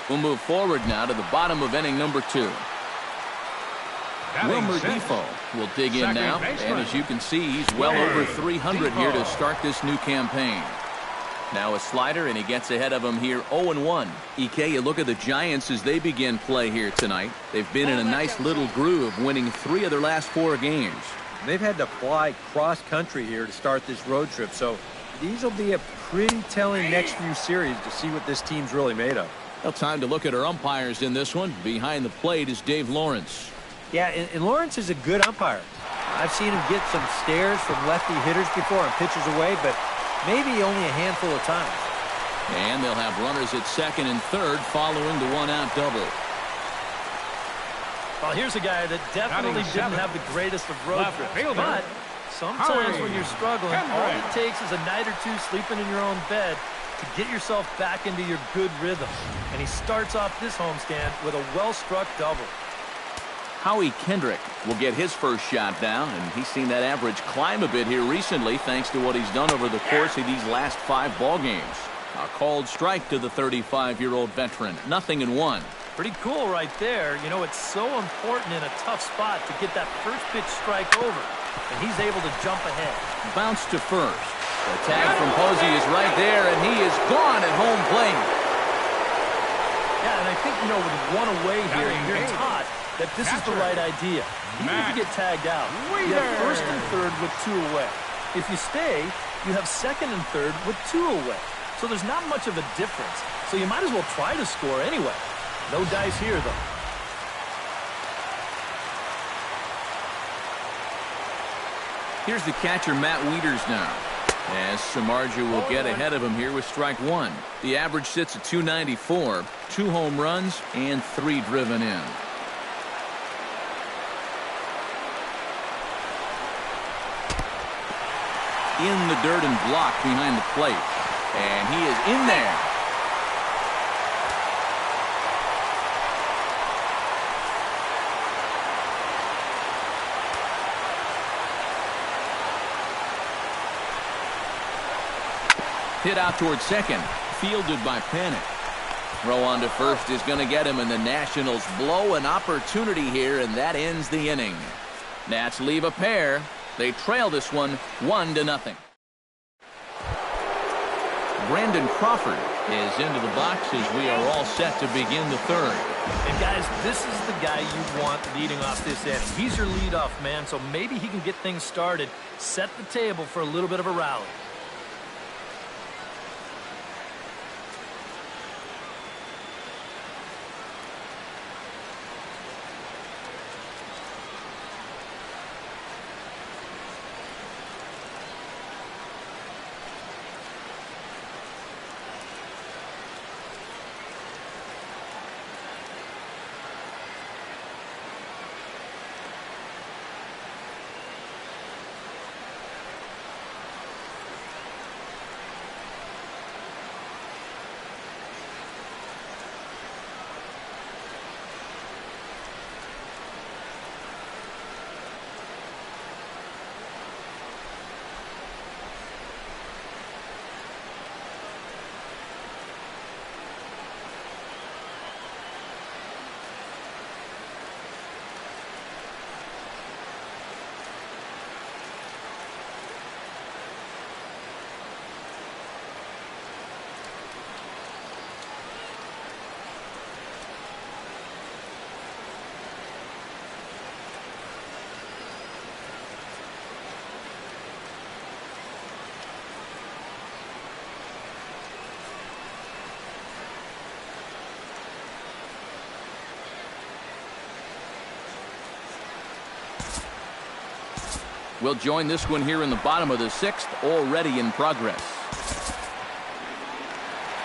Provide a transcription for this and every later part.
We'll move forward now to the bottom of inning number 2. Wilmer Defoe will dig in now, and as you can see, he's well over 300 here to start this new campaign. Now a slider, and he gets ahead of him here 0-1. EK, you look at the Giants as they begin play here tonight. They've been in a nice little groove, winning 3 of their last 4 games. They've had to fly cross-country here to start this road trip, so these will be a pretty telling next few series to see what this team's really made of. Well, time to look at our umpires in this one. Behind the plate is Dave Lawrence. Yeah, and Lawrence is a good umpire. I've seen him get some stares from lefty hitters before and pitches away, but maybe only a handful of times. And they'll have runners at second and third following the 1-out double. Well, here's a guy that definitely didn't have the greatest of road trips, but sometimes when you're struggling, all it takes is a night or two sleeping in your own bed to get yourself back into your good rhythm. And he starts off this homestand with a well-struck double. Howie Kendrick will get his first shot down, and he's seen that average climb a bit here recently thanks to what he's done over the course of these last 5 ball games. A called strike to the 35-year-old veteran. 0-1. Pretty cool right there. You know, it's so important in a tough spot to get that first pitch strike over, and he's able to jump ahead. Bounce to first. The tag from Posey is right there, and he is gone at home plate. Yeah, and I think, you know, with 1 away here, you're taught that this is the right idea. Even if you get tagged out, you have first and third with 2 away. If you stay, you have second and third with 2 away. So there's not much of a difference. So you might as well try to score anyway. No dice here, though. Here's the catcher, Matt Wieters now, as Samardzija will get ahead of him here with strike 1. The average sits at 294, 2 home runs, and 3 driven in. In the dirt and blocked behind the plate. And he is in there. Hit out towards second. Fielded by Panic. Throw on to first is going to get him, and the Nationals blow an opportunity here, and that ends the inning. Nats leave a pair. They trail this one 1-0. Brandon Crawford is into the box as we are all set to begin the 3rd. And guys, this is the guy you want leading off this inning. He's your leadoff man, so maybe he can get things started, set the table for a little bit of a rally. We'll join this one here in the bottom of the 6th, already in progress.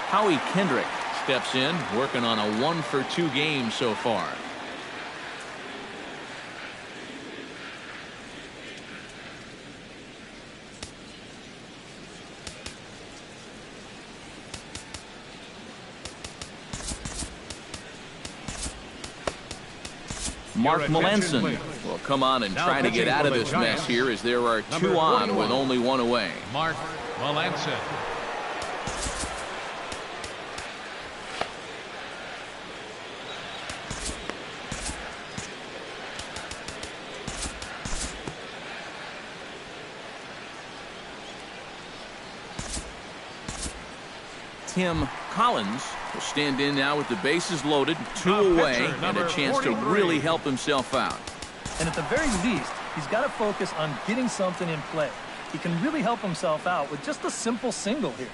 Howie Kendrick steps in, working on a 1-for-2 game so far. Mark Melanson will come on and try to get out of this mess here as there are 2 on with only 1 away. Mark Melanson. Tim Collins will stand in now with the bases loaded, 2 away, and a chance to really help himself out. And at the very least, he's got to focus on getting something in play. He can really help himself out with just a simple single here.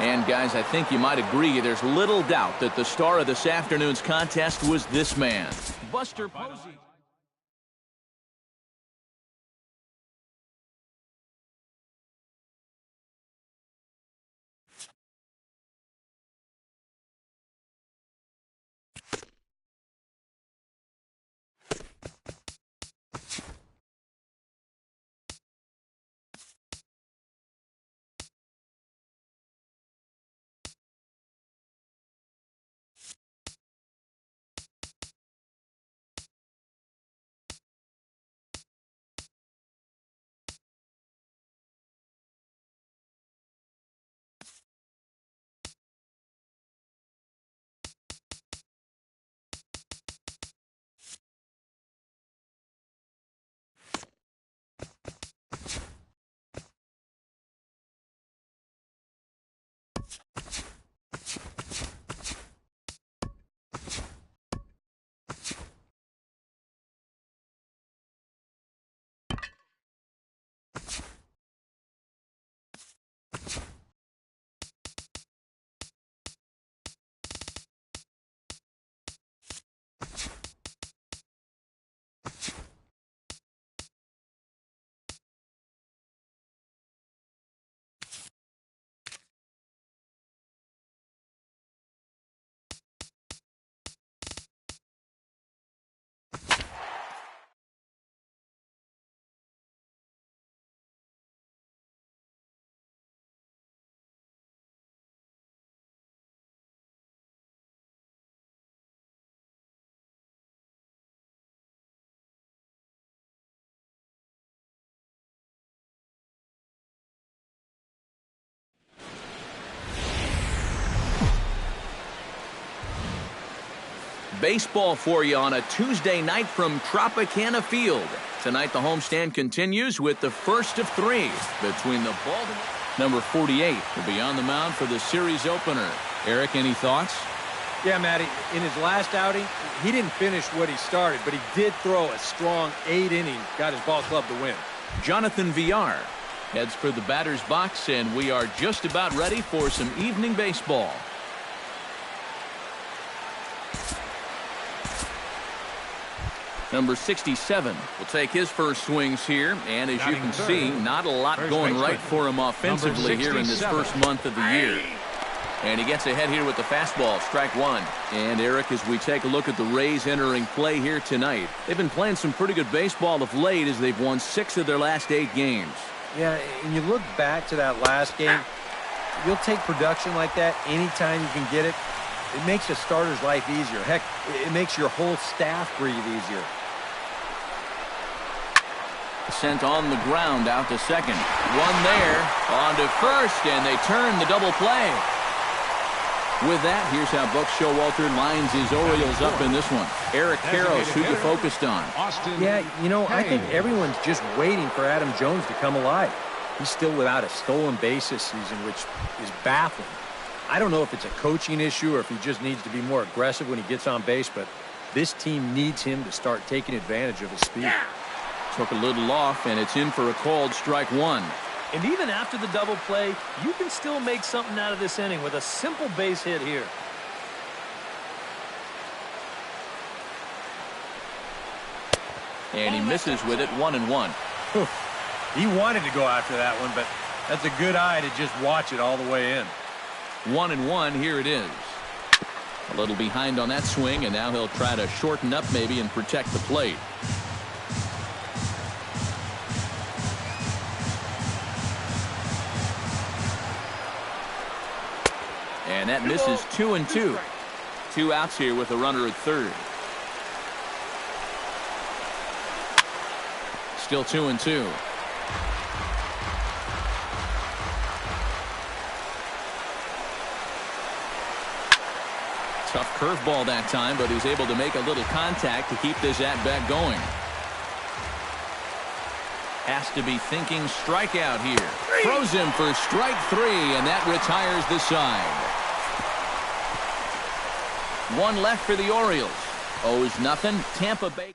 And, guys, I think you might agree there's little doubt that the star of this afternoon's contest was this man, Buster Posey. Baseball for you on a Tuesday night from Tropicana Field. Tonight the homestand continues with the first of 3 between the Baltimore. Number 48 will be on the mound for the series opener. Eric, any thoughts? Yeah, Matty, in his last outing, he didn't finish what he started, but he did throw a strong 8 innings, got his ball club to win. Jonathan Villar heads for the batter's box, and we are just about ready for some evening baseball. Number 67 will take his first swings here, and as you can see, not a lot going right for him offensively here in this first month of the year. And he gets ahead here with the fastball, strike 1. And Eric, as we take a look at the Rays entering play here tonight, they've been playing some pretty good baseball of late as they've won 6 of their last 8 games. Yeah, and you look back to that last game, you'll take production like that anytime you can get it. It makes a starter's life easier. Heck, it makes your whole staff breathe easier. Sent on the ground out to second. One there, on to first, and they turn the double play. With that, here's how Buck Showalter lines his Orioles up in this one. Eric Karros, who you focused on. Yeah, you know, I think everyone's just waiting for Adam Jones to come alive. He's still without a stolen base this season, which is baffling. I don't know if it's a coaching issue or if he just needs to be more aggressive when he gets on base, but this team needs him to start taking advantage of his speed. Took a little off, and it's in for a called strike one. And even after the double play, you can still make something out of this inning with a simple base hit here. And he misses with it, 1-1. He wanted to go after that one, but that's a good eye to just watch it all the way in. 1-1, here it is. A little behind on that swing, and now he'll try to shorten up maybe and protect the plate. And that misses 2-2. 2 outs here with a runner at third. Still 2-2. Tough curveball that time, but he's able to make a little contact to keep this at-bat going. Has to be thinking strikeout here. Throws him for strike 3, and that retires the side. 1 left for the Orioles. Owes nothing. Tampa Bay.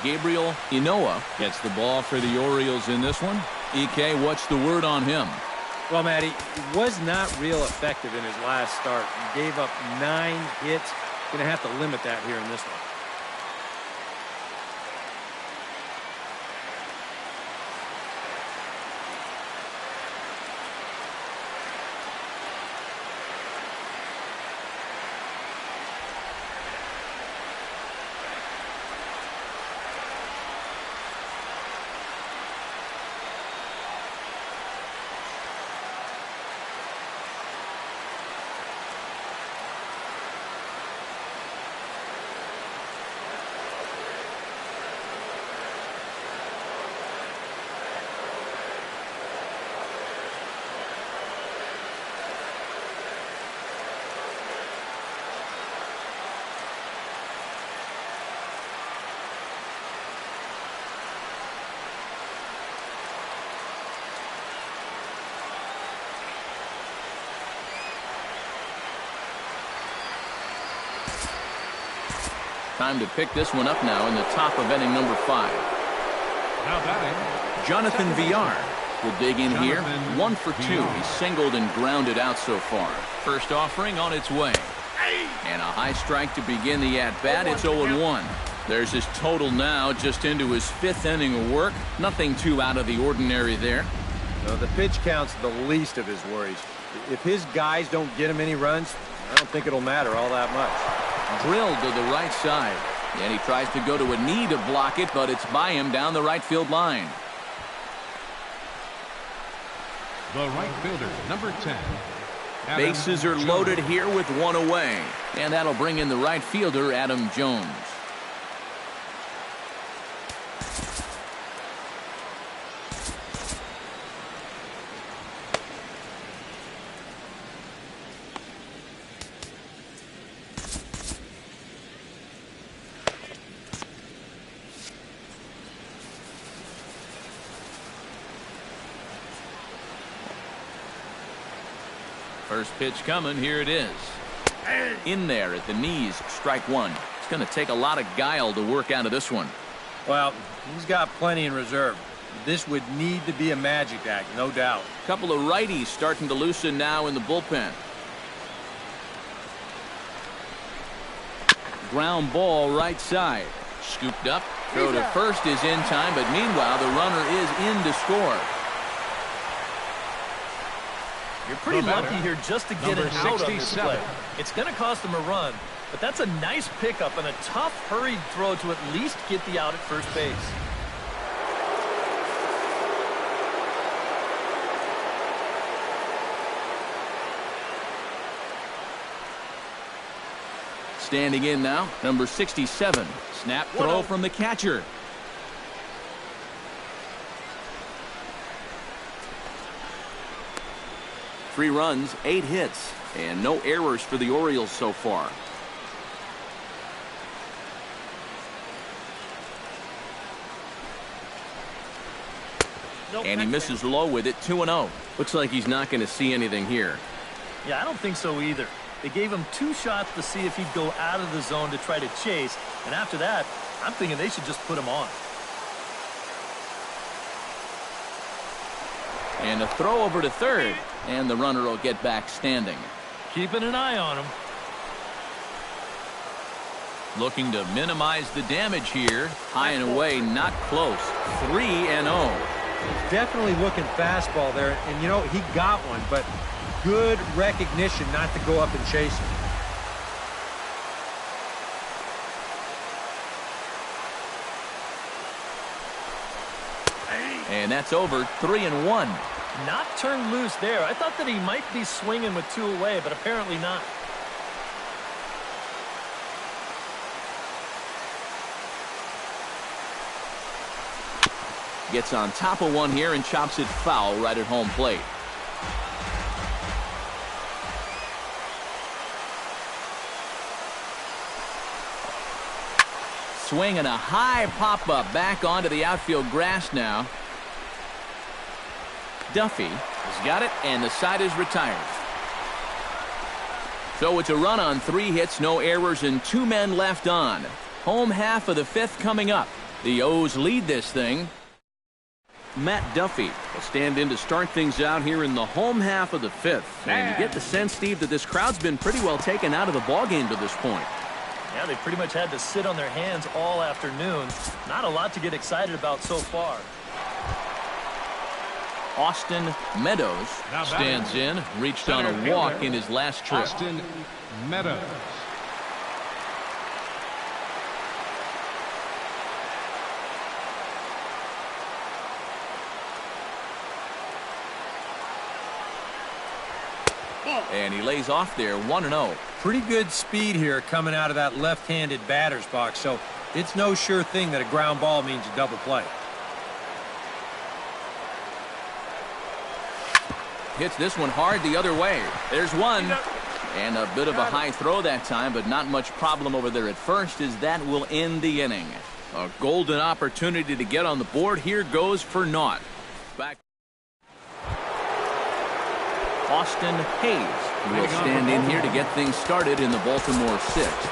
Gabriel Inoa gets the ball for the Orioles in this one. EK, what's the word on him? Well, Matty, he was not real effective in his last start. He gave up 9 hits. Going to have to limit that here in this one. Time to pick this one up now in the top of inning number 5. Now batting, Jonathan Villar will dig in here. 1 for 2. He's singled and grounded out so far. First offering on its way. And a high strike to begin the at-bat. It's 0-1. There's his total now, just into his 5th inning of work. Nothing too out of the ordinary there. The pitch count's the least of his worries. If his guys don't get him any runs, I don't think it'll matter all that much. Drilled to the right side. And he tries to go to a knee to block it, but it's by him down the right field line. the right fielder, number 10. Bases are loaded here with 1 away. And that'll bring in the right fielder, Adam Jones. First pitch coming. Here it is. In there at the knees. Strike one. It's going to take a lot of guile to work out of this one. Well, he's got plenty in reserve. This would need to be a magic act, no doubt. A couple of righties starting to loosen now in the bullpen. Ground ball right side. Scooped up. Throw to first is in time, but meanwhile the runner is in to score. You're pretty lucky here just to get it out on this play. It's going to cost them a run, but that's a nice pickup and a tough, hurried throw to at least get the out at first base. Standing in now, number 67. Snap throw from the catcher. Three runs, 8 hits, and no errors for the Orioles so far. And he misses low with it, 2-0. Looks like he's not going to see anything here. Yeah, I don't think so either. They gave him 2 shots to see if he'd go out of the zone to try to chase. And after that, I'm thinking they should just put him on. And a throw over to third. And the runner will get back standing. Keeping an eye on him. Looking to minimize the damage here. High and away, not close. 3-0. Definitely looking fastball there. And, you know, he got one, but good recognition not to go up and chase him. And that's over. 3-1. Not turned loose there. I thought that he might be swinging with 2 away, but apparently not. Gets on top of one here and chops it foul right at home plate. Swing and a high pop-up back onto the outfield grass now. Duffy has got it, and the side is retired. So it's a run on 3 hits, no errors, and 2 men left on. Home half of the 5th coming up. The O's lead this thing. Matt Duffy will stand in to start things out here in the home half of the 5th. And you get the sense, Steve, that this crowd's been pretty well taken out of the ballgame to this point. Yeah, they pretty much had to sit on their hands all afternoon. Not a lot to get excited about so far. Austin Meadows stands in, reached on a walk in his last trip. Austin Meadows. And he lays off there, 1-0. Pretty good speed here coming out of that left-handed batter's box, so it's no sure thing that a ground ball means a double play. Hits this one hard the other way. There's one. And a bit of a high throw that time, but not much problem over there at first, as that will end the inning. A golden opportunity to get on the board here goes for naught. Back. Austin Hayes will stand in here to get things started in the Baltimore 6th.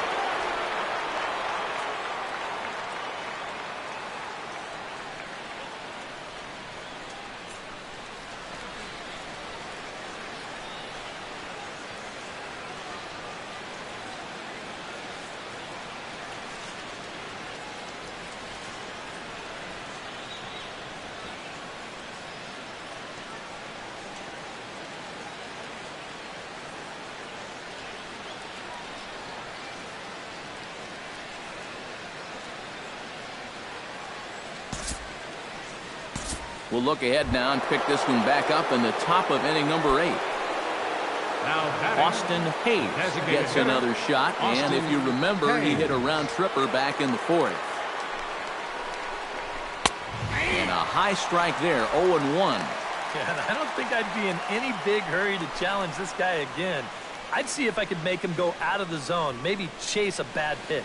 We'll look ahead now and pick this one back up in the top of inning number 8. Austin Hayes gets another shot, and if you remember, he hit a round tripper back in the 4th. And a high strike there, 0-1. Yeah, I don't think I'd be in any big hurry to challenge this guy again. I'd see if I could make him go out of the zone, maybe chase a bad pitch.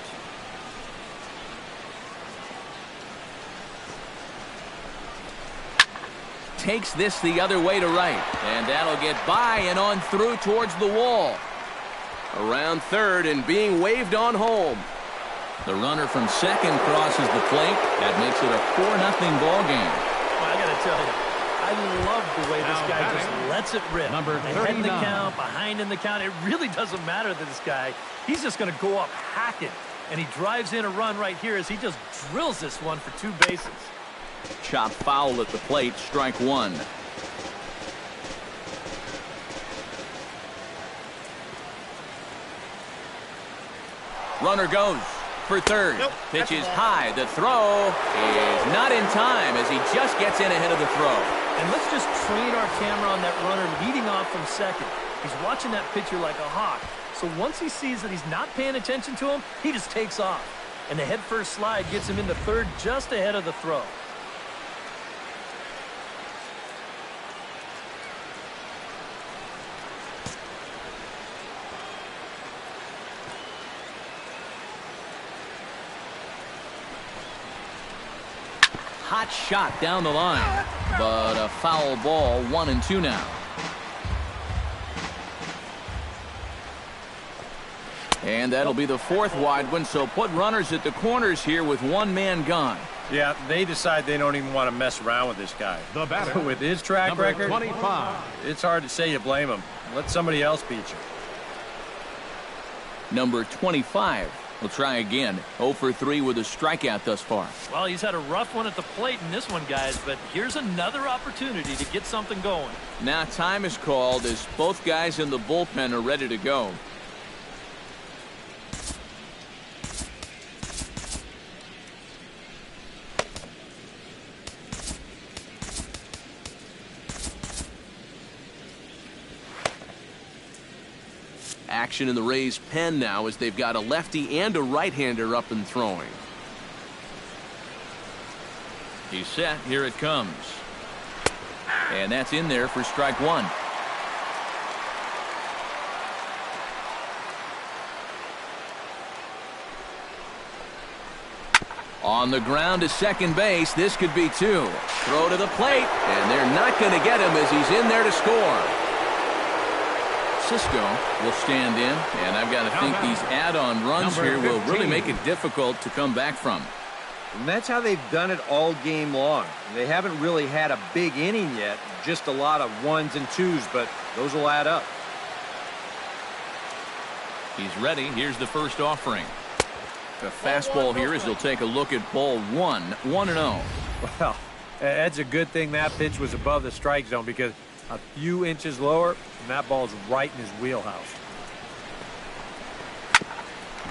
Takes this the other way to right, and that'll get by and on through towards the wall. Around third and being waved on home. The runner from second crosses the plate. That makes it a 4-0 ball game. Well, I got to tell you, I love the way this guy just lets it rip. Ahead in the count, behind in the count. It really doesn't matter to this guy. He's just going to go up hacking, and he drives in a run right here as he just drills this one for 2 bases. Chop foul at the plate, strike 1. Runner goes for third. Nope, Pitch is high. The throw is not in time as he just gets in ahead of the throw. And let's just train our camera on that runner leading off from second. He's watching that pitcher like a hawk. So once he sees that he's not paying attention to him, he just takes off. And the head-first slide gets him into third just ahead of the throw. Hot shot down the line, but a foul ball, 1-2 now. And that'll be the fourth wide one, so put runners at the corners here with one man gone. Yeah, they decide they don't even want to mess around with this guy. The batter, with his track record, 25. It's hard to say you blame him. Let somebody else beat you. Number 25 will try again. 0 for 3 with a strikeout thus far. Well, he's had a rough one at the plate in this one, guys, but here's another opportunity to get something going. Now time is called as both guys in the bullpen are ready to go. Action in the Rays' pen now as they've got a lefty and a right-hander up and throwing. He's set. Here it comes. And that's in there for strike one. On the ground to second base. This could be two. Throw to the plate. And they're not going to get him as he's in there to score. Cisco will stand in, and I've got to think these add-on runs here will really make it difficult to come back from. And that's how they've done it all game long. They haven't really had a big inning yet, just a lot of ones and twos, but those will add up. He's ready. Here's the first offering. The fastball here as he'll take a look at ball one. 1-0. Well, that's a good thing that pitch was above the strike zone, because a few inches lower, and that ball's right in his wheelhouse.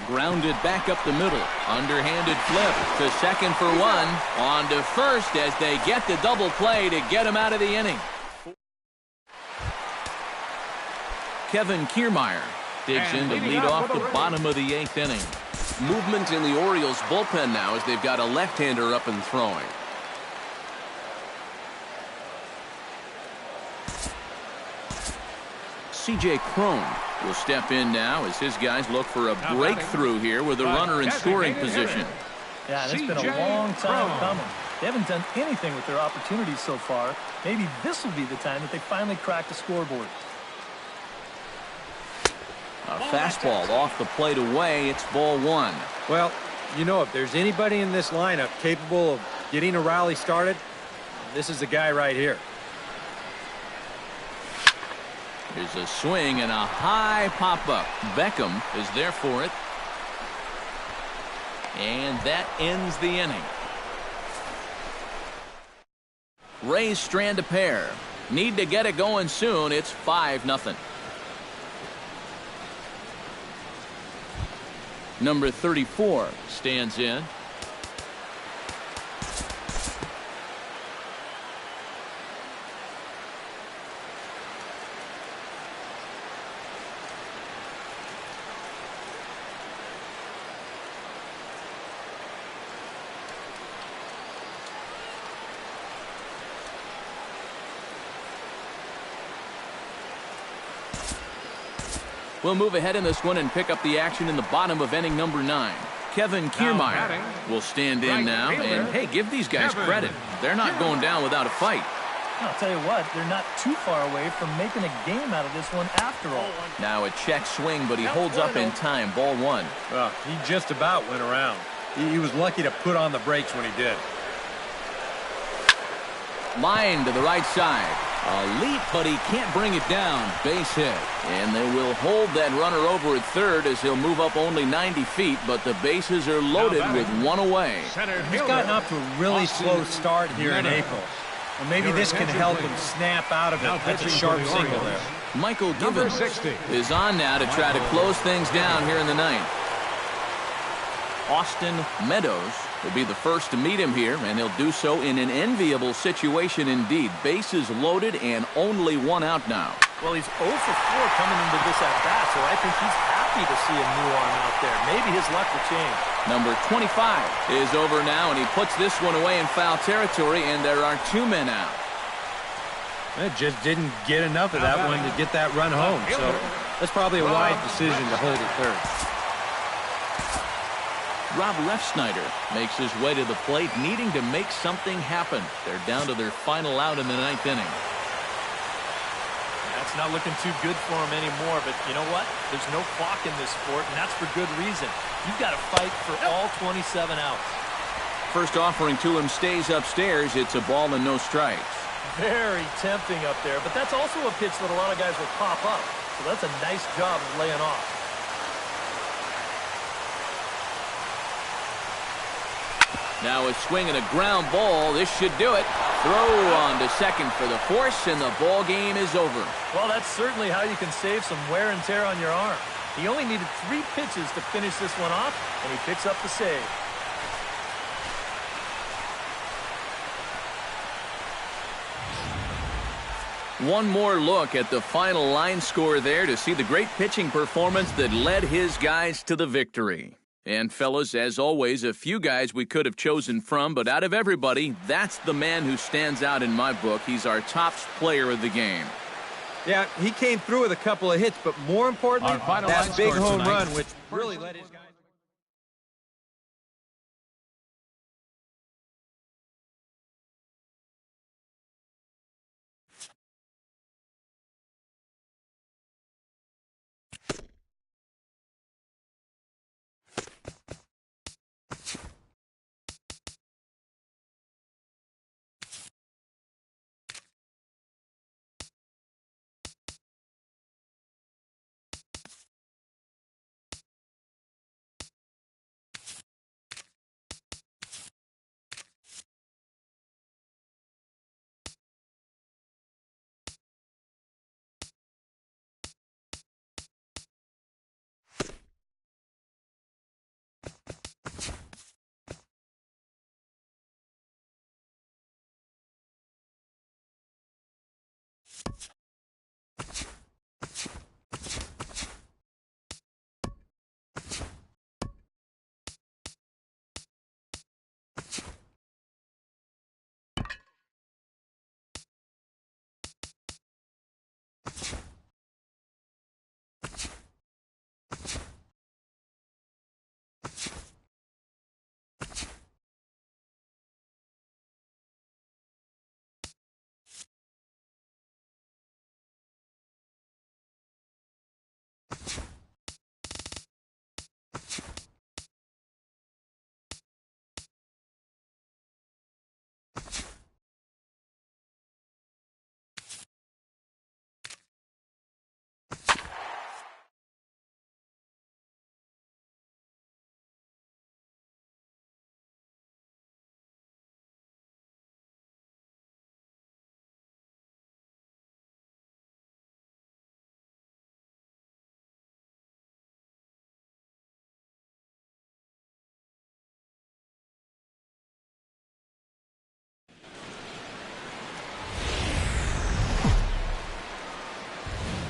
Grounded back up the middle. Underhanded flip to second for one. On to first as they get the double play to get him out of the inning. Kevin Kiermaier digs in to lead off the bottom of the 8th inning. Movement in the Orioles bullpen now as they've got a left-hander up and throwing. C.J. Cron will step in now as his guys look for a breakthrough here with a runner in scoring position. Yeah, and it's been a long time coming. They haven't done anything with their opportunities so far. Maybe this will be the time that they finally crack the scoreboard. A fastball off the plate away. It's ball one. Well, you know, if there's anybody in this lineup capable of getting a rally started, this is the guy right here. There's a swing and a high pop-up. Beckham is there for it. And that ends the inning. Rays strand a pair. Need to get it going soon. It's 5-0. Number 34 stands in. We'll move ahead in this one and pick up the action in the bottom of inning number 9. Kevin Kiermaier will stand in now. And, hey, give these guys credit. They're not going down without a fight. I'll tell you what, they're not too far away from making a game out of this one after all. Now a check swing, but he holds up in time. Ball one. Well, he just about went around. He was lucky to put on the brakes when he did. Line to the right side. A leap, but he can't bring it down. Base hit. And they will hold that runner over at third as he'll move up only 90 feet, but the bases are loaded with one away. He's gotten off to a really slow start here in April. Well, maybe this can help him snap out of it. That's a sharp single there. Michael Gibbons is on now to try to close things down here in the ninth. Austin Meadows will be the first to meet him here, and he'll do so in an enviable situation indeed. Bases loaded and only one out now. Well, he's 0 for 4 coming into this at-bat, so I think he's happy to see a new arm out there. Maybe his luck will change. Number 25 is over now, and he puts this one away in foul territory, and there are 2 men out. It just didn't get enough of that one to get that run home, so that's probably a wise decision to hold it third. Rob Refsnyder makes his way to the plate, needing to make something happen. They're down to their final out in the 9th inning. That's It's not looking too good for him anymore, but you know what? There's no clock in this sport, and that's for good reason. You've got to fight for all 27 outs. First offering to him stays upstairs. It's a ball and no strikes. Very tempting up there, but that's also a pitch that a lot of guys will pop up. So that's a nice job of laying off. Now a swing and a ground ball. This should do it. Throw on to second for the force, and the ball game is over. Well, that's certainly how you can save some wear and tear on your arm. He only needed 3 pitches to finish this one off, and he picks up the save. One more look at the final line score there to see the great pitching performance that led his guys to the victory. And fellas, as always, a few guys we could have chosen from, but out of everybody, that's the man who stands out in my book. He's our top player of the game. Yeah, he came through with a couple of hits, but more importantly, that big home run, which really led his guys.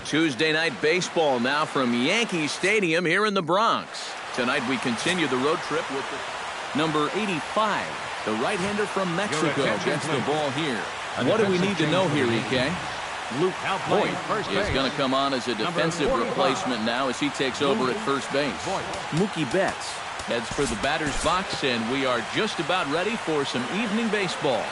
Tuesday night baseball now from Yankee Stadium here in the Bronx. Tonight we continue the road trip with the number 85. The right-hander from Mexico gets the ball here. What do we need to know here, EK? Luke Voigt is going to come on as a defensive replacement now as he takes over at first base. Mookie Betts heads for the batter's box, and we are just about ready for some evening baseball.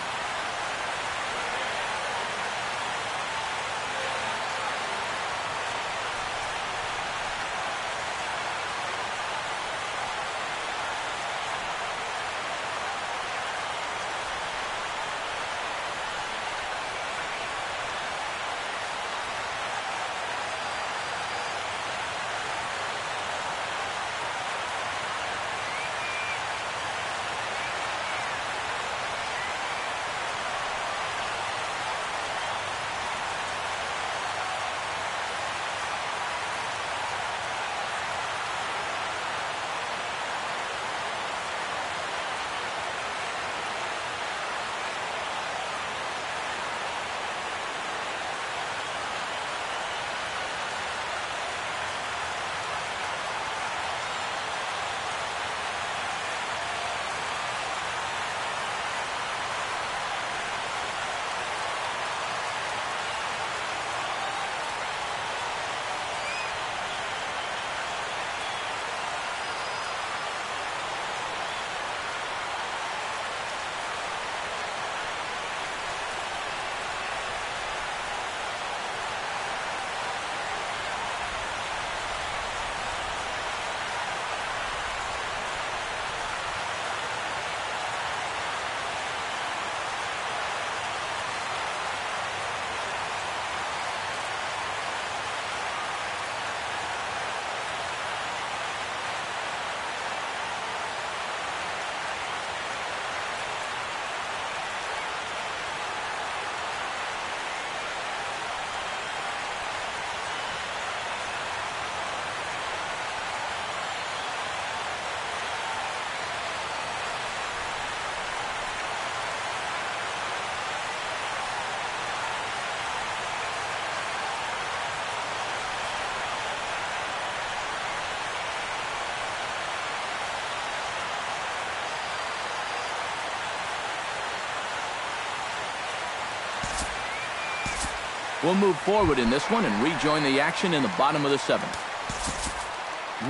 We'll move forward in this one and rejoin the action in the bottom of the 7th.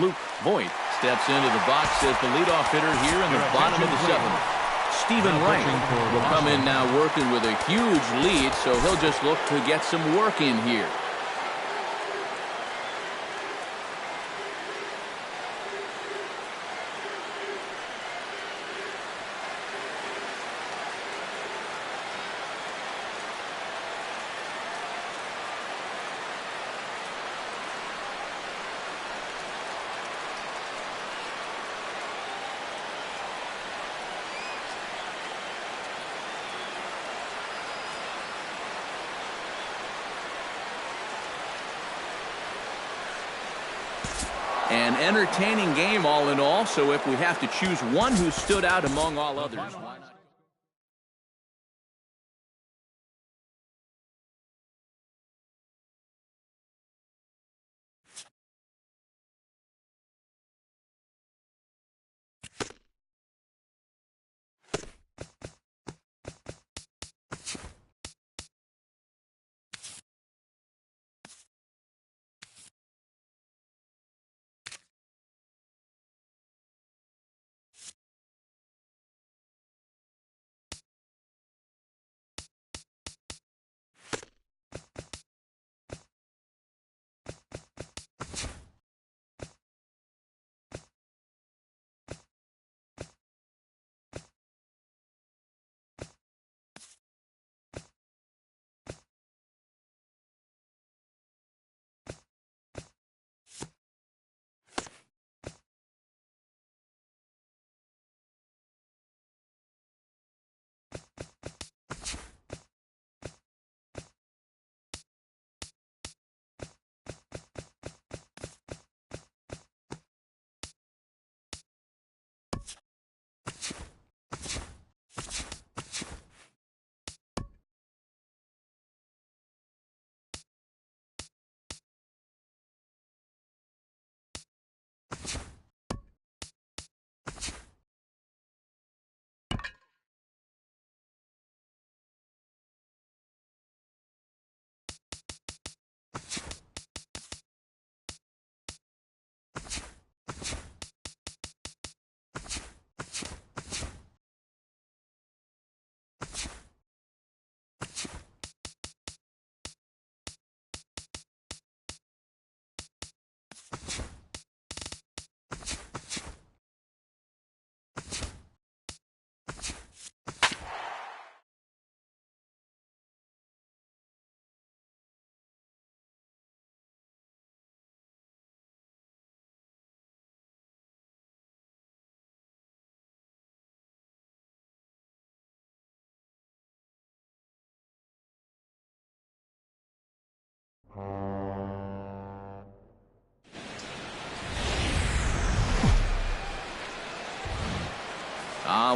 Luke Voigt steps into the box as the leadoff hitter here in the bottom of the 7th. Stephen Wright will come in now working with a huge lead, so he'll just look to get some work in here. An entertaining game all in all, so if we have to choose one who stood out among all others, why not?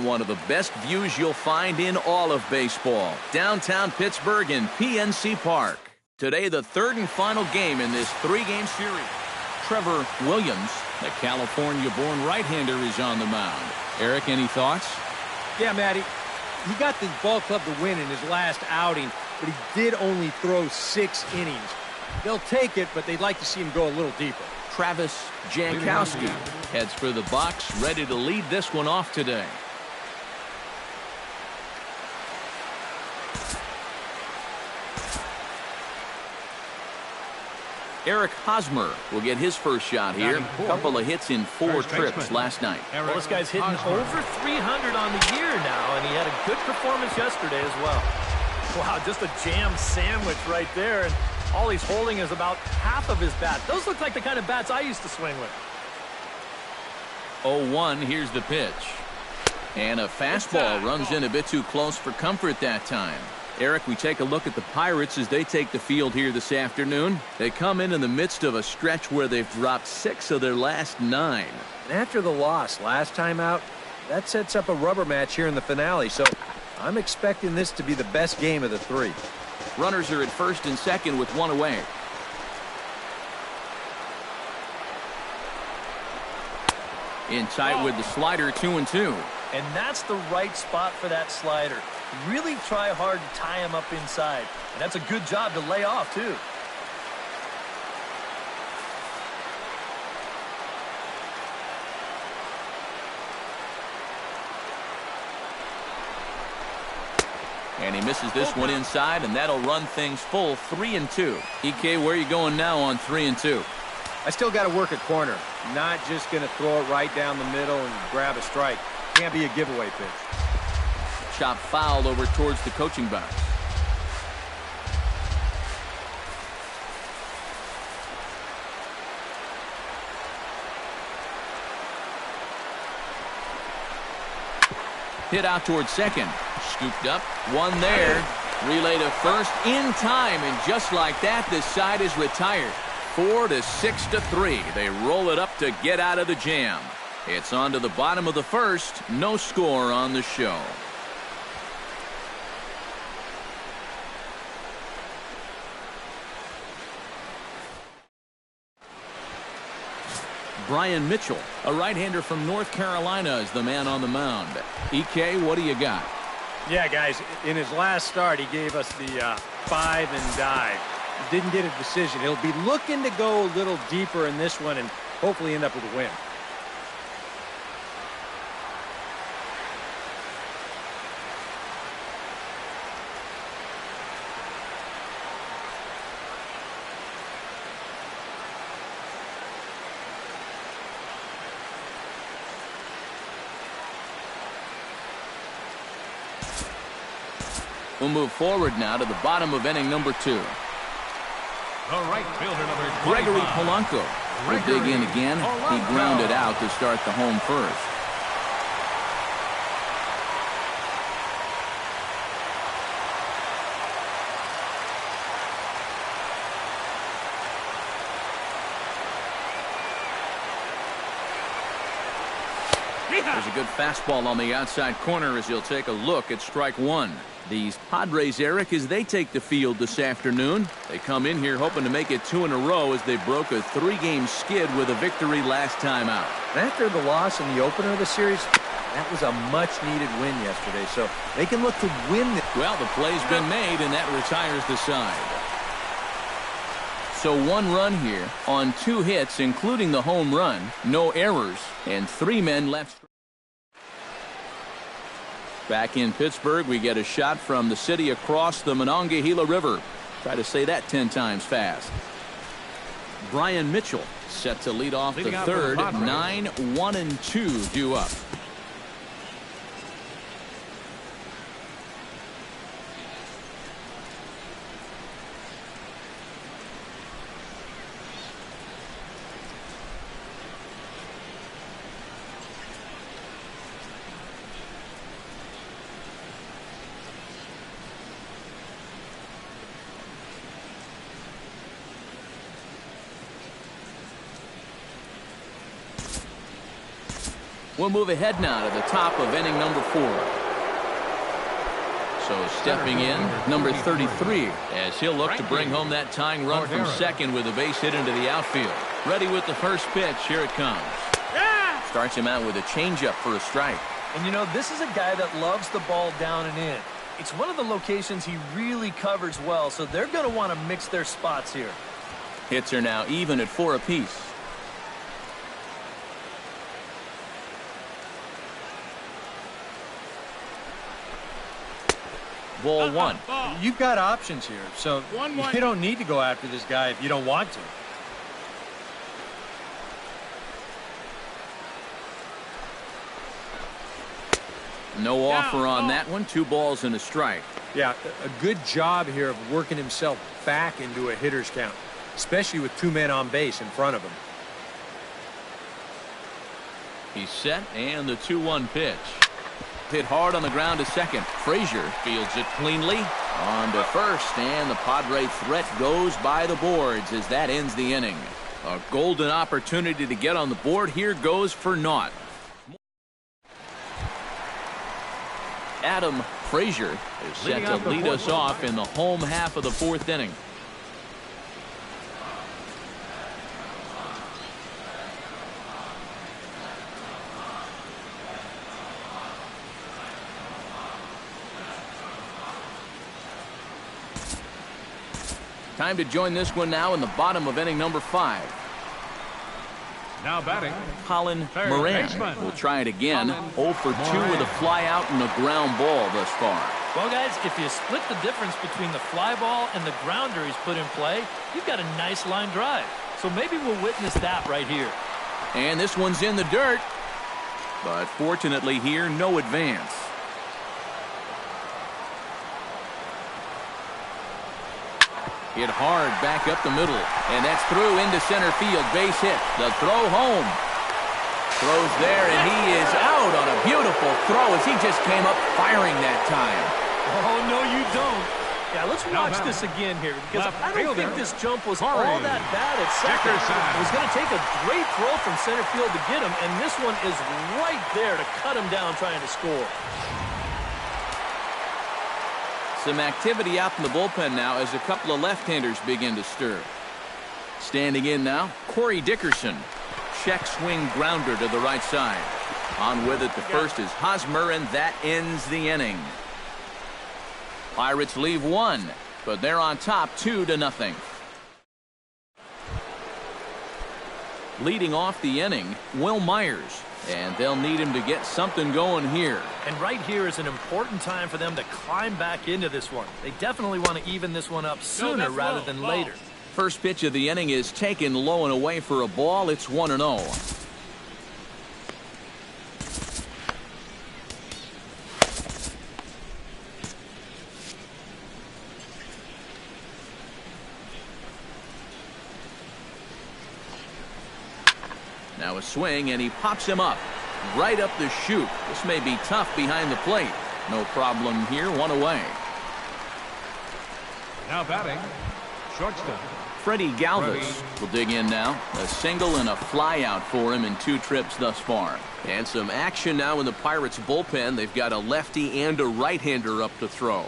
One of the best views you'll find in all of baseball. Downtown Pittsburgh in PNC Park. Today, the third and final game in this 3-game series. Trevor Williams, the California-born right-hander, is on the mound. Eric, any thoughts? Yeah, Matty. He got the ball club to win in his last outing, but he did only throw 6 innings. They'll take it, but they'd like to see him go a little deeper. Travis Jankowski heads for the box, ready to lead this one off today. Eric Hosmer will get his first shot here. A couple of hits in 4 trips last night. Well, this guy's hitting over 300 on the year now, and he had a good performance yesterday as well. Wow, just a jam sandwich right there, and all he's holding is about half of his bat. Those look like the kind of bats I used to swing with. 0-1, here's the pitch. And a fastball runs in a bit too close for comfort that time. Eric, we take a look at the Pirates as they take the field here this afternoon. They come in the midst of a stretch where they've dropped 6 of their last 9. And after the loss last time out, that sets up a rubber match here in the finale, so I'm expecting this to be the best game of the 3. Runners are at first and second with 1 away. In tight with the slider, 2-2. And that's the right spot for that slider. really try hard to tie him up inside. And that's a good job to lay off, too. And he misses this one inside, and that'll run things full 3-2. EK, where are you going now on 3-2? I still got to work a corner. Not just going to throw it right down the middle and grab a strike. Can't be a giveaway pitch. Chop foul over towards the coaching box. Hit out towards second. Scooped up. One there. Relay to first in time. And just like that, this side is retired. 4-6-3. They roll it up to get out of the jam. It's on to the bottom of the first. No score on the show. Brian Mitchell, a right-hander from North Carolina, is the man on the mound. EK, what do you got? Yeah, guys, in his last start, he gave us the 5 and dive. Didn't get a decision. He'll be looking to go a little deeper in this one and hopefully end up with a win. We'll move forward now to the bottom of inning number 2. The right fielder, number 25. Gregory Polanco will dig in again. He grounded out to start the home first. There's a good fastball on the outside corner as he'll take a look at strike one. These Padres, Eric, as they take the field this afternoon, they come in here hoping to make it 2 in a row as they broke a 3-game skid with a victory last time out. After the loss in the opener of the series, that was a much-needed win yesterday, so they can look to win this. Well, the play's been made, and that retires the side. So 1 run here on 2 hits, including the home run, no errors, and 3 men left. Back in Pittsburgh, we get a shot from the city across the Monongahela River. Try to say that 10 times fast. Brian Mitchell set to lead off the third. 9, 1, and 2 due up. We'll move ahead now to the top of inning number 4. So stepping in, number 33, as he'll look to bring home that tying run from second with a base hit into the outfield. Ready with the first pitch. Here it comes. Starts him out with a changeup for a strike. And you know, this is a guy that loves the ball down and in. It's one of the locations he really covers well, so they're going to want to mix their spots here. Hits are now even at 4 apiece. Ball 1. You've got options here, so you don't need to go after this guy if you don't want to. No offer on that one. 2 balls and a strike. Yeah, a good job here of working himself back into a hitter's count, especially with 2 men on base in front of him. He's set, and the 2-1 pitch. Hit hard on the ground to second. Frazier fields it cleanly. On to first, and the Padre threat goes by the boards as that ends the inning. A golden opportunity to get on the board here goes for naught. Adam Frazier is set to lead us off in the home half of the 4th inning. Time to join this one now in the bottom of inning number 5. Now batting, Colin third Moran baseman. will try it again. Colin 0 for 2 Moran. with a fly out and a ground ball thus far. Well, guys, if you split the difference between the fly ball and the grounder he's put in play, you've got a nice line drive. So maybe we'll witness that right here. And this one's in the dirt. But fortunately here, no advance. Hit hard back up the middle. And that's through into center field. Base hit. The throw home. Throws there, and he is out on a beautiful throw as he just came up firing that time. Oh, no, you don't. Yeah, let's watch this again here, because I don't think this jump was all that bad at second. It was going to take a great throw from center field to get him, and this one is right there to cut him down trying to score. Some activity out in the bullpen now as a couple of left-handers begin to stir. Standing in now, Corey Dickerson. Check swing grounder to the right side. On with it, the first is Hosmer, and that ends the inning. Pirates leave 1, but they're on top 2-0. Leading off the inning, Will Myers. And they'll need him to get something going here. And right here is an important time for them to climb back into this one. They definitely want to even this one up sooner rather than later. First pitch of the inning is taken low and away for a ball. It's 1-0. Now a swing, and he pops him up. Right up the chute. This may be tough behind the plate. No problem here, 1 away. now batting, shortstop. Freddie Galvis will dig in now. A single and a fly out for him in 2 trips thus far. And some action now in the Pirates bullpen. They've got a lefty and a right-hander up to throw.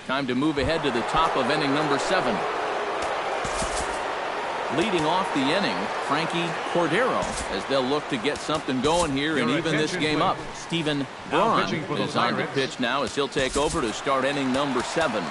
Time to move ahead to the top of inning number 7. Leading off the inning, Frankie Cordero, as they'll look to get something going here and even this game up. Stephen Braun is on the pitch now as he'll take over to start inning number 7.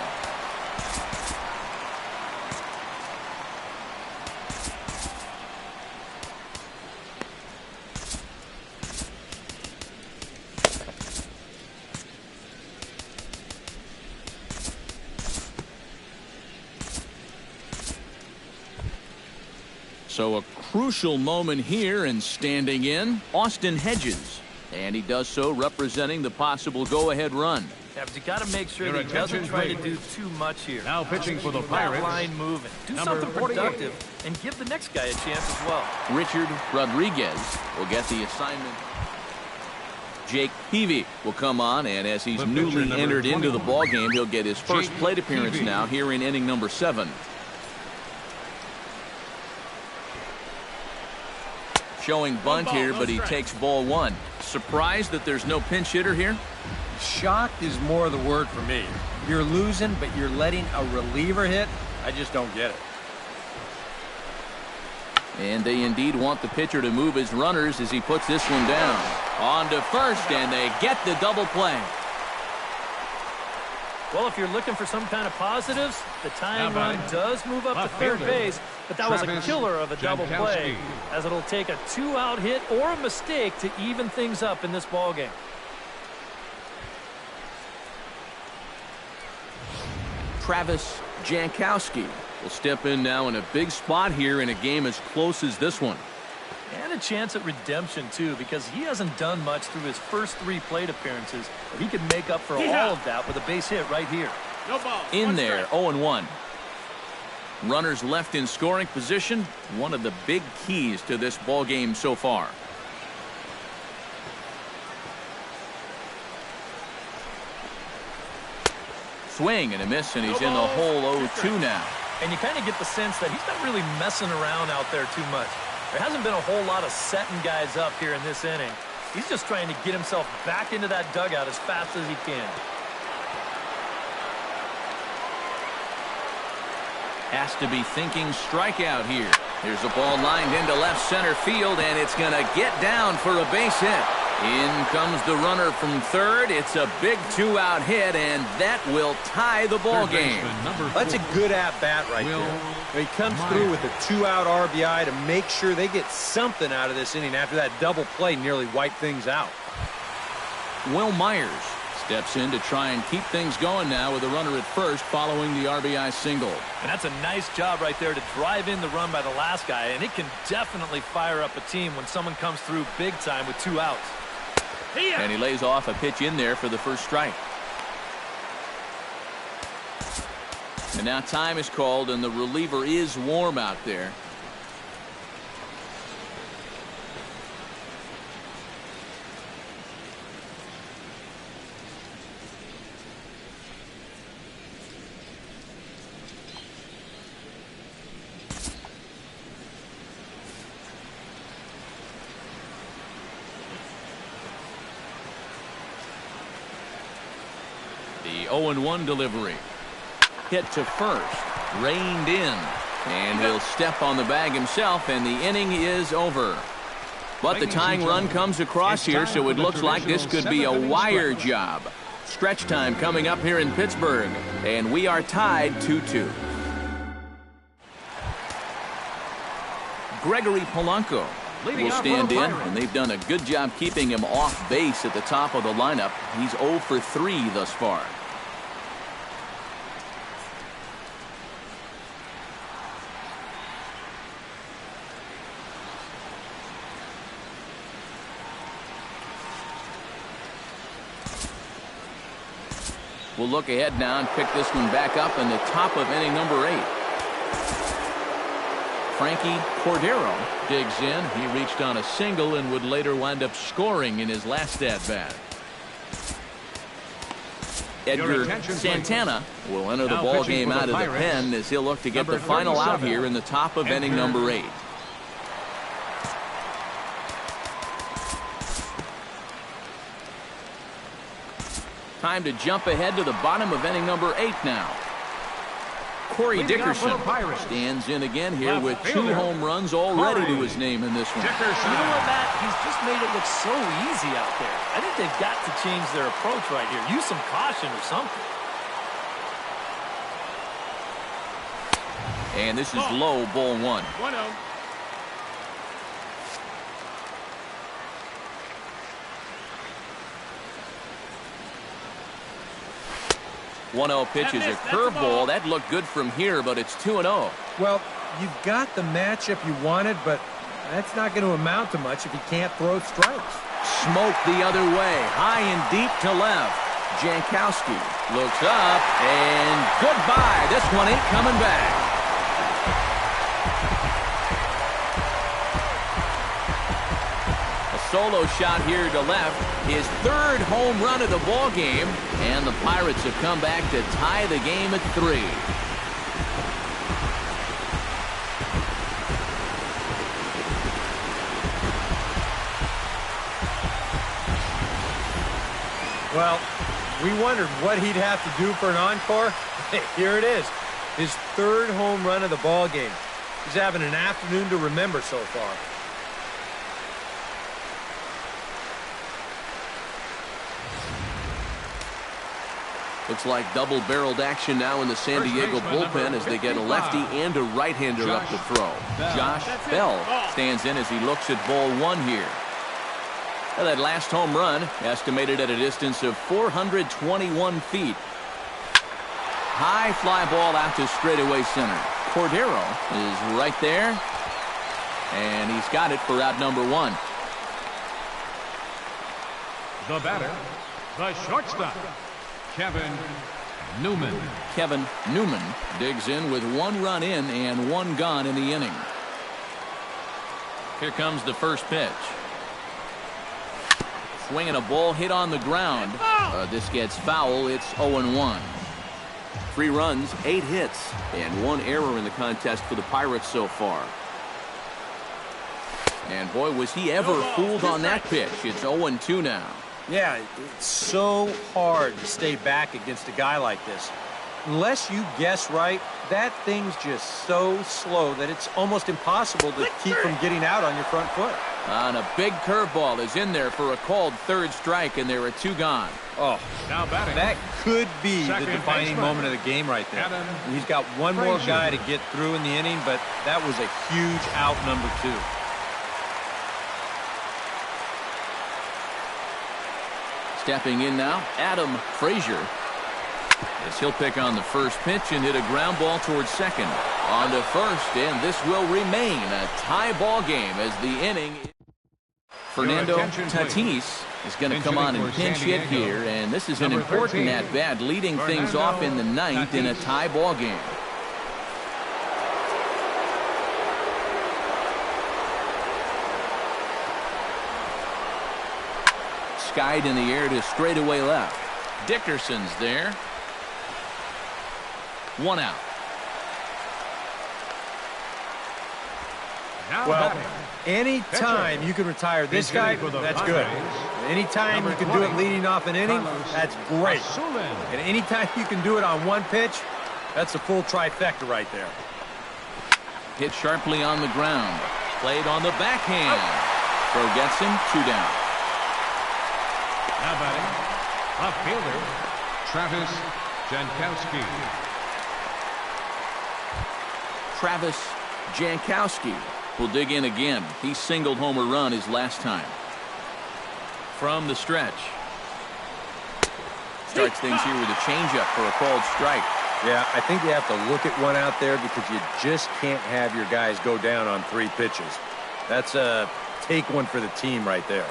So a crucial moment here, and standing in, Austin Hedges. And he does so representing the possible go-ahead run. Yeah, but you got to make sure that he doesn't try to do too much here. Now pitching for the Keep Pirates. that line moving. Do something productive and give the next guy a chance as well. Richard Rodriguez will get the assignment. Jake Peavy will come on, and as he's newly entered into the ballgame, he'll get his first plate appearance now here in inning number 7. Showing bunt here, but he takes ball 1. Surprised that there's no pinch hitter here? Shocked is more the word for me. You're losing, but you're letting a reliever hit? I just don't get it. And they indeed want the pitcher to move his runners as he puts this one down. On to first, and they get the double play. Well, if you're looking for some kind of positives, the tying run does move up to third base, but that was a killer of a double play, as it'll take a 2-out hit or a mistake to even things up in this ballgame. Travis Jankowski will step in now in a big spot here in a game as close as this one. And a chance at redemption, too, because he hasn't done much through his first 3 plate appearances, but he can make up for all of that with a base hit right here. No ball. In there, 0-1. Runners left in scoring position, one of the big keys to this ball game so far. Swing and a miss, and he's in the hole 0-2 now. And you kind of get the sense that he's not really messing around out there too much. There hasn't been a whole lot of setting guys up here in this inning. He's just trying to get himself back into that dugout as fast as he can. Has to be thinking strikeout here. Here's a ball lined into left center field, and it's going to get down for a base hit. In comes the runner from third. It's a big two-out hit, and that will tie the ball game. That's a good at-bat right there. He comes through with a two-out RBI to make sure they get something out of this inning after that double play nearly wiped things out. Will Myers steps in to try and keep things going now with a runner at first following the RBI single. And that's a nice job right there to drive in the run by the last guy, and it can definitely fire up a team when someone comes through big time with 2 outs. And he lays off a pitch in there for the first strike. And now time is called, and the reliever is warm out there. The 0-1 delivery. Hit to first. Reined in. And he'll step on the bag himself, and the inning is over. But the tying run comes across here, so it looks like this could be a wire job. Stretch time coming up here in Pittsburgh, and we are tied 2-2. Gregory Polanco will stand in, and they've done a good job keeping him off base at the top of the lineup. He's 0 for 3 thus far. We'll look ahead now and pick this one back up in the top of inning number 8. Frankie Cordero digs in. He reached on a single and would later wind up scoring in his last at-bat. Edgar Santana will enter the ball game out of the pen as he'll look to get the final out here in the top of inning number 8. Time to jump ahead to the bottom of inning number 8 now. Corey Dickerson stands in again here with 2 home runs already to his name in this one. You know what, Matt? He's just made it look so easy out there. I think they've got to change their approach right here. Use some caution or something. And this is low, ball 1. 1-0. 1-0 pitch is a curveball. That looked good from here, but it's 2-0. Well, you've got the matchup you wanted, but that's not going to amount to much if you can't throw strikes. Smoke the other way, high and deep to left. Jankowski looks up, and goodbye. This one ain't coming back. Solo shot here to left, his 3rd home run of the ball game, and the Pirates have come back to tie the game at 3. Well, we wondered what he'd have to do for an encore. Hey, here it is, his 3rd home run of the ball game. He's having an afternoon to remember so far. Looks like double-barreled action now in the San Diego bullpen as they get a lefty and a right-hander up to throw. Josh Bell stands in as he looks at ball 1 here. Well, that last home run estimated at a distance of 421 feet. High fly ball out to straightaway center. Cordero is right there, and he's got it for out number 1. The batter, the shortstop, Kevin Newman. Kevin Newman digs in with 1 run in and 1 gone in the inning. Here comes the first pitch. Swinging a ball hit on the ground. This gets foul. It's 0-1. 3 runs, 8 hits, and 1 error in the contest for the Pirates so far. And boy, was he ever fooled on that pitch. It's 0-2 now. Yeah, it's so hard to stay back against a guy like this. unless you guess right, that thing's just so slow that it's almost impossible to keep from getting out on your front foot. And a big curveball is in there for a called third strike, and there are 2 gone. Oh, Now batting. that could be the Second defining baseman. moment of the game right there. Adam He's got one more Frazier. guy to get through in the inning, but that was a huge out, number 2. Stepping in now, Adam Frazier. As he'll pick on the first pitch and hit a ground ball towards second. On to first, and this will remain a tie ball game as the inning. Fernando attention, Tatis is going to Pinch come on hitting and for San pinch hit Diego. here, and this is an Number important 13, at-bat, leading things Fernando off in the ninth in a Tatis. tie ball game. Skied in the air to straightaway left. Dickerson's there. 1 out. Now Well, batting. anytime Pitcher. you can retire this He's hitting guy, for the that's good. Padres. Anytime Number you can do it 20, leading off an inning, Carlos that's great. Asulin. And anytime you can do it on one pitch, that's a full trifecta right there. Hit sharply on the ground. Played on the backhand. Throw gets him. 2 down. Now batting. Left fielder. Travis Jankowski. Travis Jankowski will dig in again. He singled home a run his last time. From the stretch. Starts things here with a changeup for a called strike. Yeah, I think you have to look at one out there because you just can't have your guys go down on 3 pitches. That's a take one for the team right there.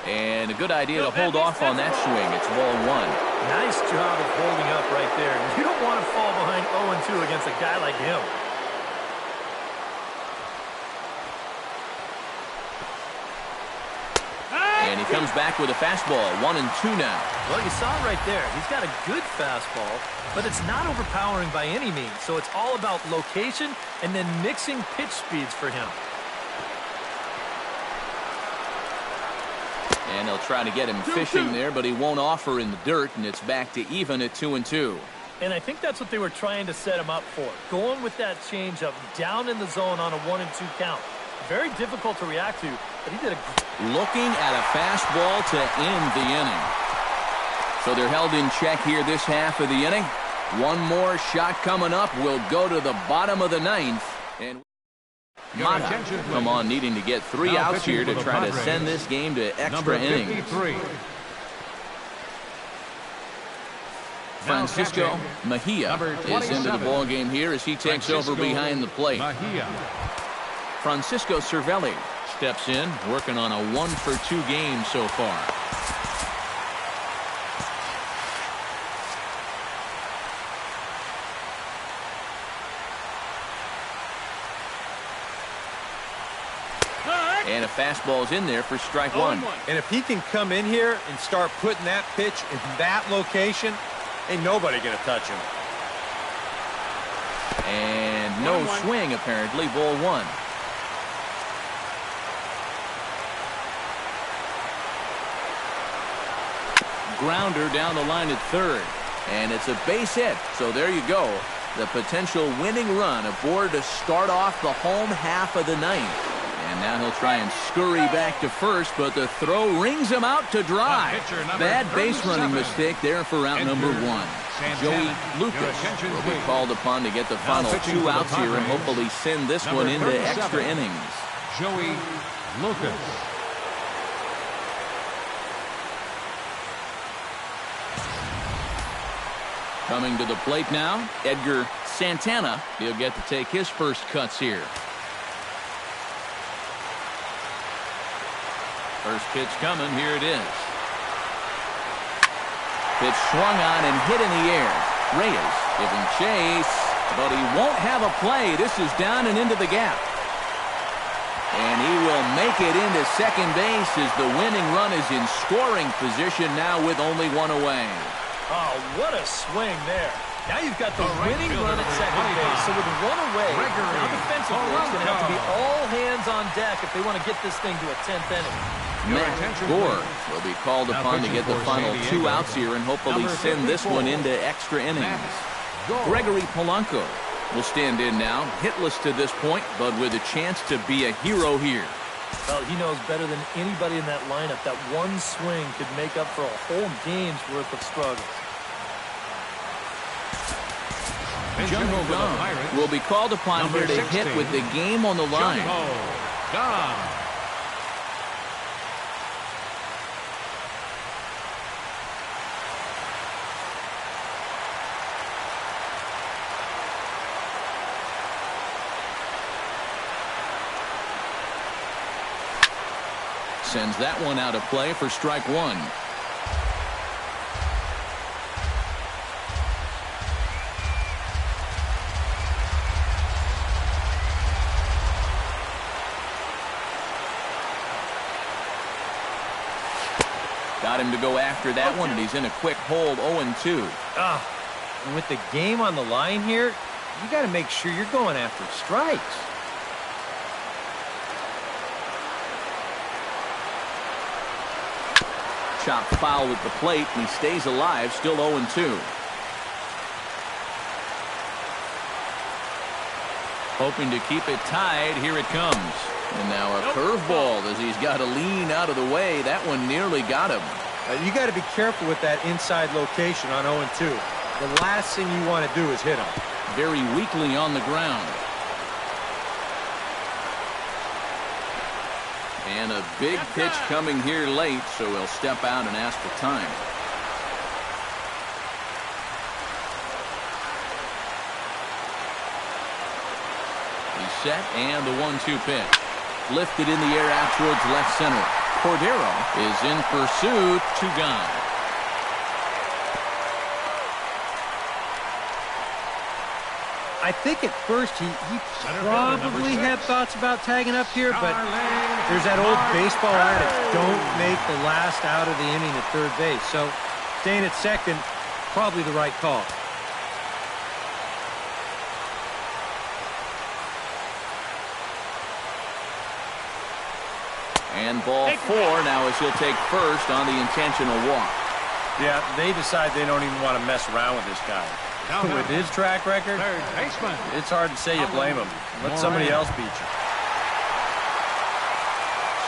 And a good idea to hold off on that swing. It's ball 1. Nice job of holding up right there. You don't want to fall behind 0-2 against a guy like him. And he comes back with a fastball. 1-2 now. Well, you saw it right there. He's got a good fastball, but it's not overpowering by any means. So it's all about location and then mixing pitch speeds for him. And they'll try to get him fishing there, but he won't offer in the dirt, and it's back to even at 2-2. And I think that's what they were trying to set him up for. Going with that changeup down in the zone on a 1-2 count. Very difficult to react to, but he did a... Looking at a fastball to end the inning. So they're held in check here this half of the inning. One more shot coming up will go to the bottom of the 9th. And Mata come on needing to get 3 Now outs here to pitching for the try to Padres. send this game to extra Number innings. 53. Francisco catching, Mejia number is into the 27. ball game here as he takes over Francisco behind the plate. Mejia. Francisco Cervelli steps in, working on a 1-for-2 game so far. And a fastball's in there for strike 1. And if he can come in here and start putting that pitch in that location, ain't nobody going to touch him. And no swing, apparently. Ball 1. Grounder down the line at third. And it's a base hit. So there you go. The potential winning run aboard to start off the home half of the 9th. And now he'll try and scurry back to first, but the throw rings him out to dry. Bad base running mistake there for out number 1. Joey Lucas will be called upon to get the final 2 outs here and hopefully send this one into extra innings. Joey Lucas. Coming to the plate now, Edgar Santana. He'll get to take his first cuts here. First pitch coming. Here it is. Pitch swung on and hit in the air. Reyes giving chase, but he won't have a play. This is down and into the gap. And he will make it into second base as the winning run is in scoring position now with only 1 away. Oh, what a swing there. Now you've got the winning run at second base. So with 1 away, now defensively it's going to have to be all hands on deck if they want to get this thing to a 10th inning. Matt Gore will be called upon to get the final 2 outs here and hopefully send this one into extra innings. Gregory Polanco will stand in now, hitless to this point, but with a chance to be a hero here. Well, he knows better than anybody in that lineup that one swing could make up for a whole game's worth of struggles. Jung-Ho Kang will be called upon here to hit with the game on the line. Jung-Ho Kang. Sends that one out of play for strike 1. Got him to go after that one, and he's in a quick hold, 0-2. And with the game on the line here, you got to make sure you're going after strikes. Chopped foul at the plate, and he stays alive, still 0-2. Hoping to keep it tied, here it comes. And now a curveball as he's got to lean out of the way. That one nearly got him. You got to be careful with that inside location on 0-2. The last thing you want to do is hit him. Very weakly on the ground. And a big pitch coming here late, so he'll step out and ask for time. He's set, and the 1-2 pitch. Lifted in the air out towards left center. Cordero is in pursuit, 2 gone. I think at first he probably had thoughts about tagging up here, but there's that old baseball adage, don't make the last out of the inning at third base. So staying at second, probably the right call. And ball 4 now as he'll take first on the intentional walk. Yeah, they decide they don't even want to mess around with this guy. With his track record, Third baseman. it's hard to say you blame him. Let somebody else beat you.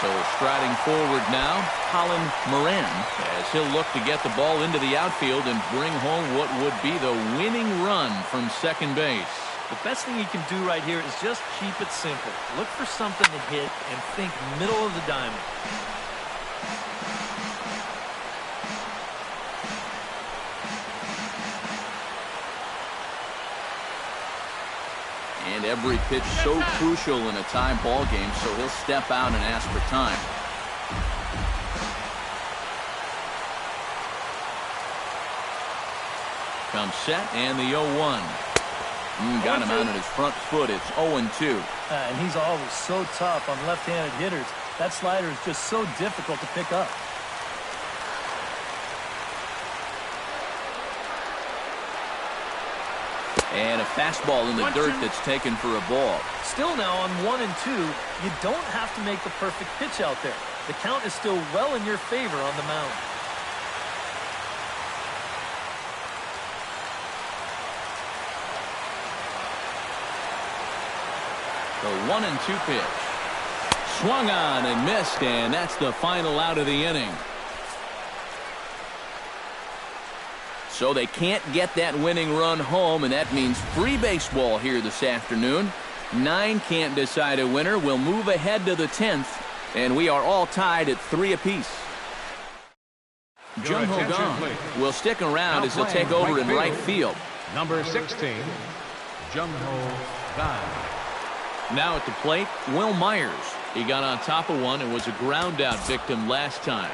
So striding forward now, Colin Moran, as he'll look to get the ball into the outfield and bring home what would be the winning run from second base. The best thing you can do right here is just keep it simple. Look for something to hit and think middle of the diamond. And every pitch so crucial in a tie ball game, so he'll step out and ask for time. Comes set, and the 0-1. Got him out on his front foot. It's 0-2. And he's always so tough on left-handed hitters. That slider is just so difficult to pick up. And a fastball in the dirt that's taken for a ball. Still now on 1 and 2, you don't have to make the perfect pitch out there. The count is still well in your favor on the mound. The 1 and 2 pitch. Swung on and missed, and that's the final out of the inning. So they can't get that winning run home, and that means free baseball here this afternoon. 9 can't decide a winner. We'll move ahead to the 10th, and we are all tied at 3 apiece. Jung-Ho Kang will stick around as he'll take over in right field. Number 16, Jung-Ho Kang. Now at the plate, Will Myers. He got on top of one and was a ground out victim last time.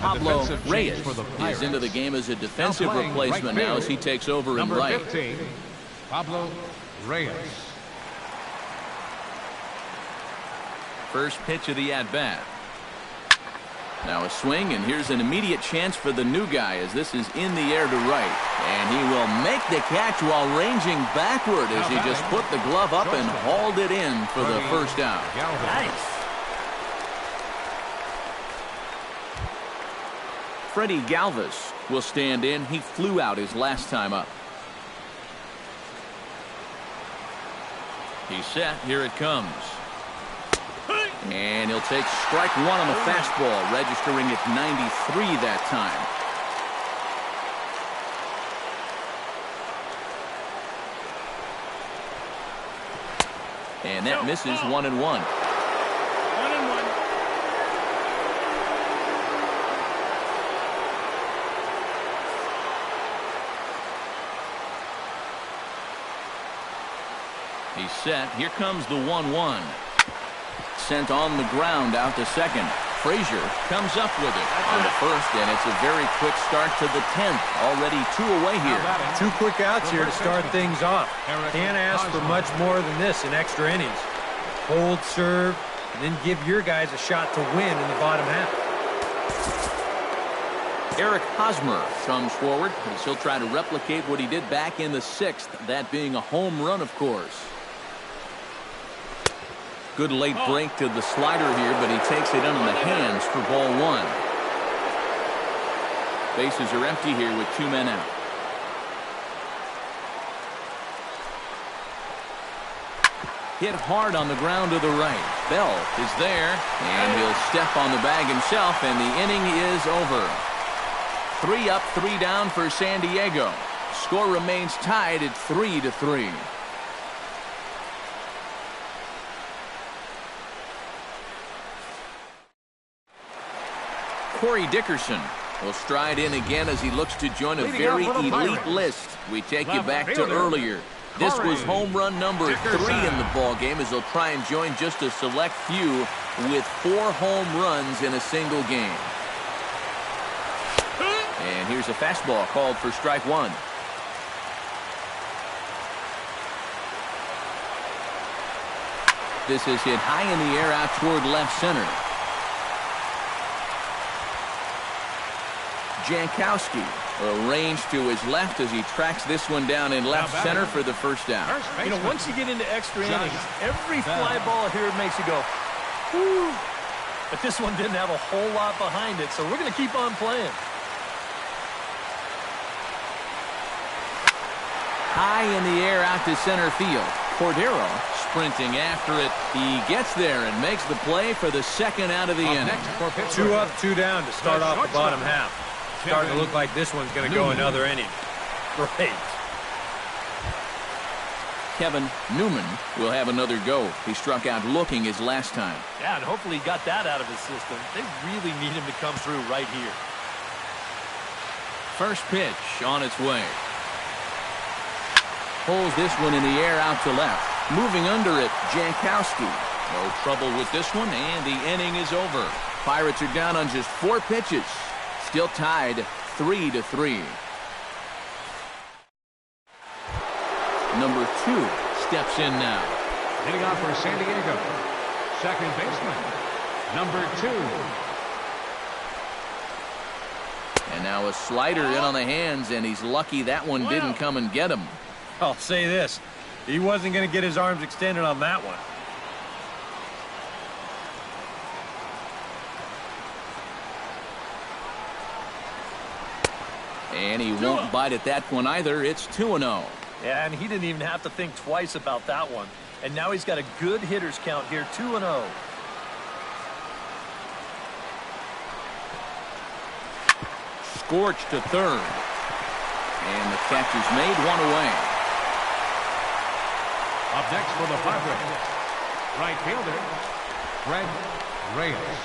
Pablo Reyes is into the game as a defensive replacement now as he takes over in right. Number 15, Pablo Reyes. First pitch of the at-bat. Now a swing, and here's an immediate chance for the new guy as this is in the air to right. And he will make the catch while ranging backward as he just put the glove up and hauled it in for the first out. Nice. Freddie Galvis will stand in. He flew out his last time up. He's set. Here it comes. And he'll take strike one on the fastball, registering at 93 that time. And that misses 1-1. 1-1. He's set. Here comes the 1-1. Sent on the ground out to second. Frazier comes up with it on the first, and it's a very quick start to the 10th. Already 2 away here. 2 quick outs here to start things off. Can't ask for much more than this in extra innings. Hold, serve, and then give your guys a shot to win in the bottom half. Eric Hosmer comes forward as he'll try to replicate what he did back in the 6th, that being a home run, of course. Good late break to the slider here, but he takes it under the hands for ball 1. Bases are empty here with 2 men out. Hit hard on the ground to the right. Bell is there, and he'll step on the bag himself, and the inning is over. 3 up, 3 down for San Diego. Score remains tied at 3-3. Corey Dickerson will stride in again as he looks to join a very elite list. We take you back to earlier. This was home run number 3 in the ball game as he'll try and join just a select few with 4 home runs in a single game. And here's a fastball called for strike 1. This is hit high in the air out toward left center. Jankowski arranged to his left as he tracks this one down in left center for the first down. You know, once you get into extra innings, every fly ball here makes you go, whoo. But this one didn't have a whole lot behind it, so we're going to keep on playing. High in the air out to center field. Cordero sprinting after it. He gets there and makes the play for the second out of the inning. 2 up, 2 down to start off the bottom half. Starting to look like this one's going to go another inning. Great. Kevin Newman will have another go. He struck out looking his last time. Yeah, and hopefully he got that out of his system. They really need him to come through right here. First pitch on its way. Pulls this one in the air out to left. Moving under it, Jankowski. No trouble with this one, and the inning is over. Pirates are down on just 4 pitches. Still tied 3-3. Number 2 steps in now. Hitting off for San Diego, second baseman, number 2. And now a slider in on the hands, and he's lucky that one didn't come and get him. I'll say this. He wasn't going to get his arms extended on that one. And he won't bite at that one either. It's 2-0. Yeah, and he didn't even have to think twice about that one. And now he's got a good hitters count here, 2-0. Scorched to third. And the catch is made, 1 away. Up next for the Padres, right fielder, Fred Reyes.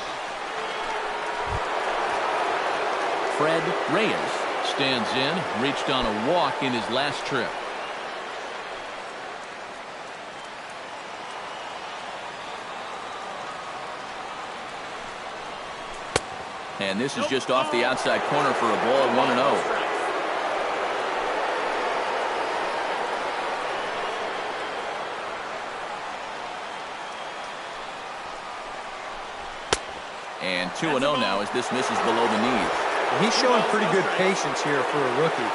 Fred Reyes stands in, reached on a walk in his last trip. And this is just off the outside corner for a ball at 1-0. And 2-0 now as this misses below the knees. He's showing pretty good patience here for a rookie.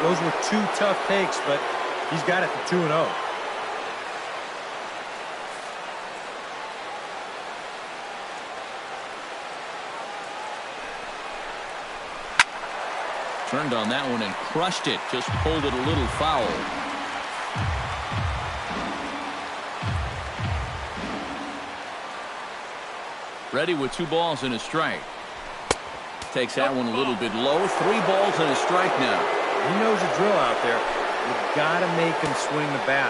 Those were 2 tough takes, but he's got it to 2-0. Turned on that one and crushed it. Just pulled it a little foul. Ready with 2 balls and a strike. Takes that one a little bit low. 3 balls and a strike now. He knows the drill out there. You've got to make him swing the bat.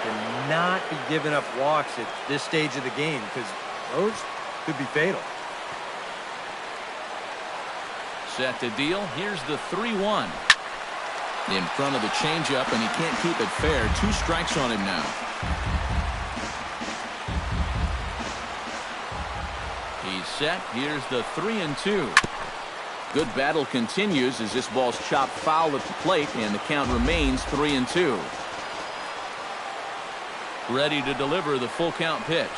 Cannot be giving up walks at this stage of the game because those could be fatal. Set to deal. Here's the 3-1. In front of the changeup, and he can't keep it fair. 2 strikes on him now. He's set. Here's the 3-2. Good battle continues as this ball's chopped foul at the plate, and the count remains 3-2. Ready to deliver the full count pitch.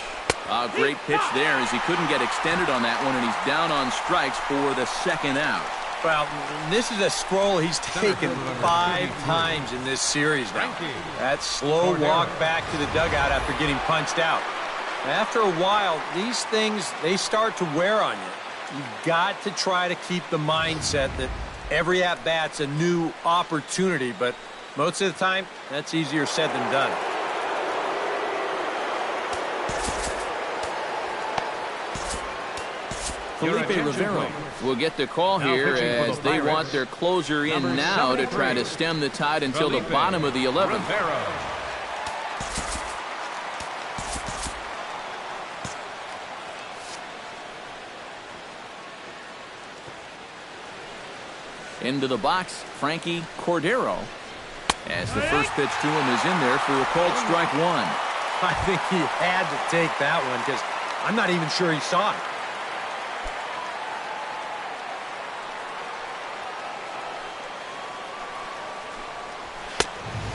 A great pitch there as he couldn't get extended on that one, and he's down on strikes for the 2nd out. Well, this is a scroll he's taken 5 times in this series now. That slow walk back to the dugout after getting punched out. After a while, these things, they start to wear on you. You've got to try to keep the mindset that every at-bat's a new opportunity, but most of the time, that's easier said than done. Felipe Rivero will get the call here as they want their closer in now to try to stem the tide until the bottom of the 11th. Into the box, Frankie Cordero. As the first pitch to him is in there for a called strike 1. I think he had to take that one because I'm not even sure he saw it.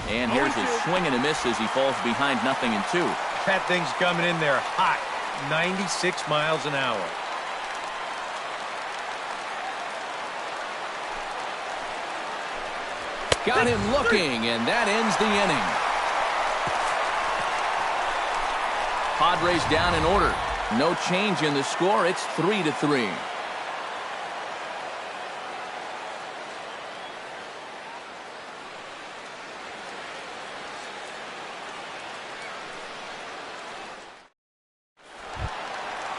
And here's a swing and a miss as he falls behind 0-2. That thing's coming in there hot, 96 miles an hour. Got him looking, and that ends the inning. Padres down in order. No change in the score. It's 3-3.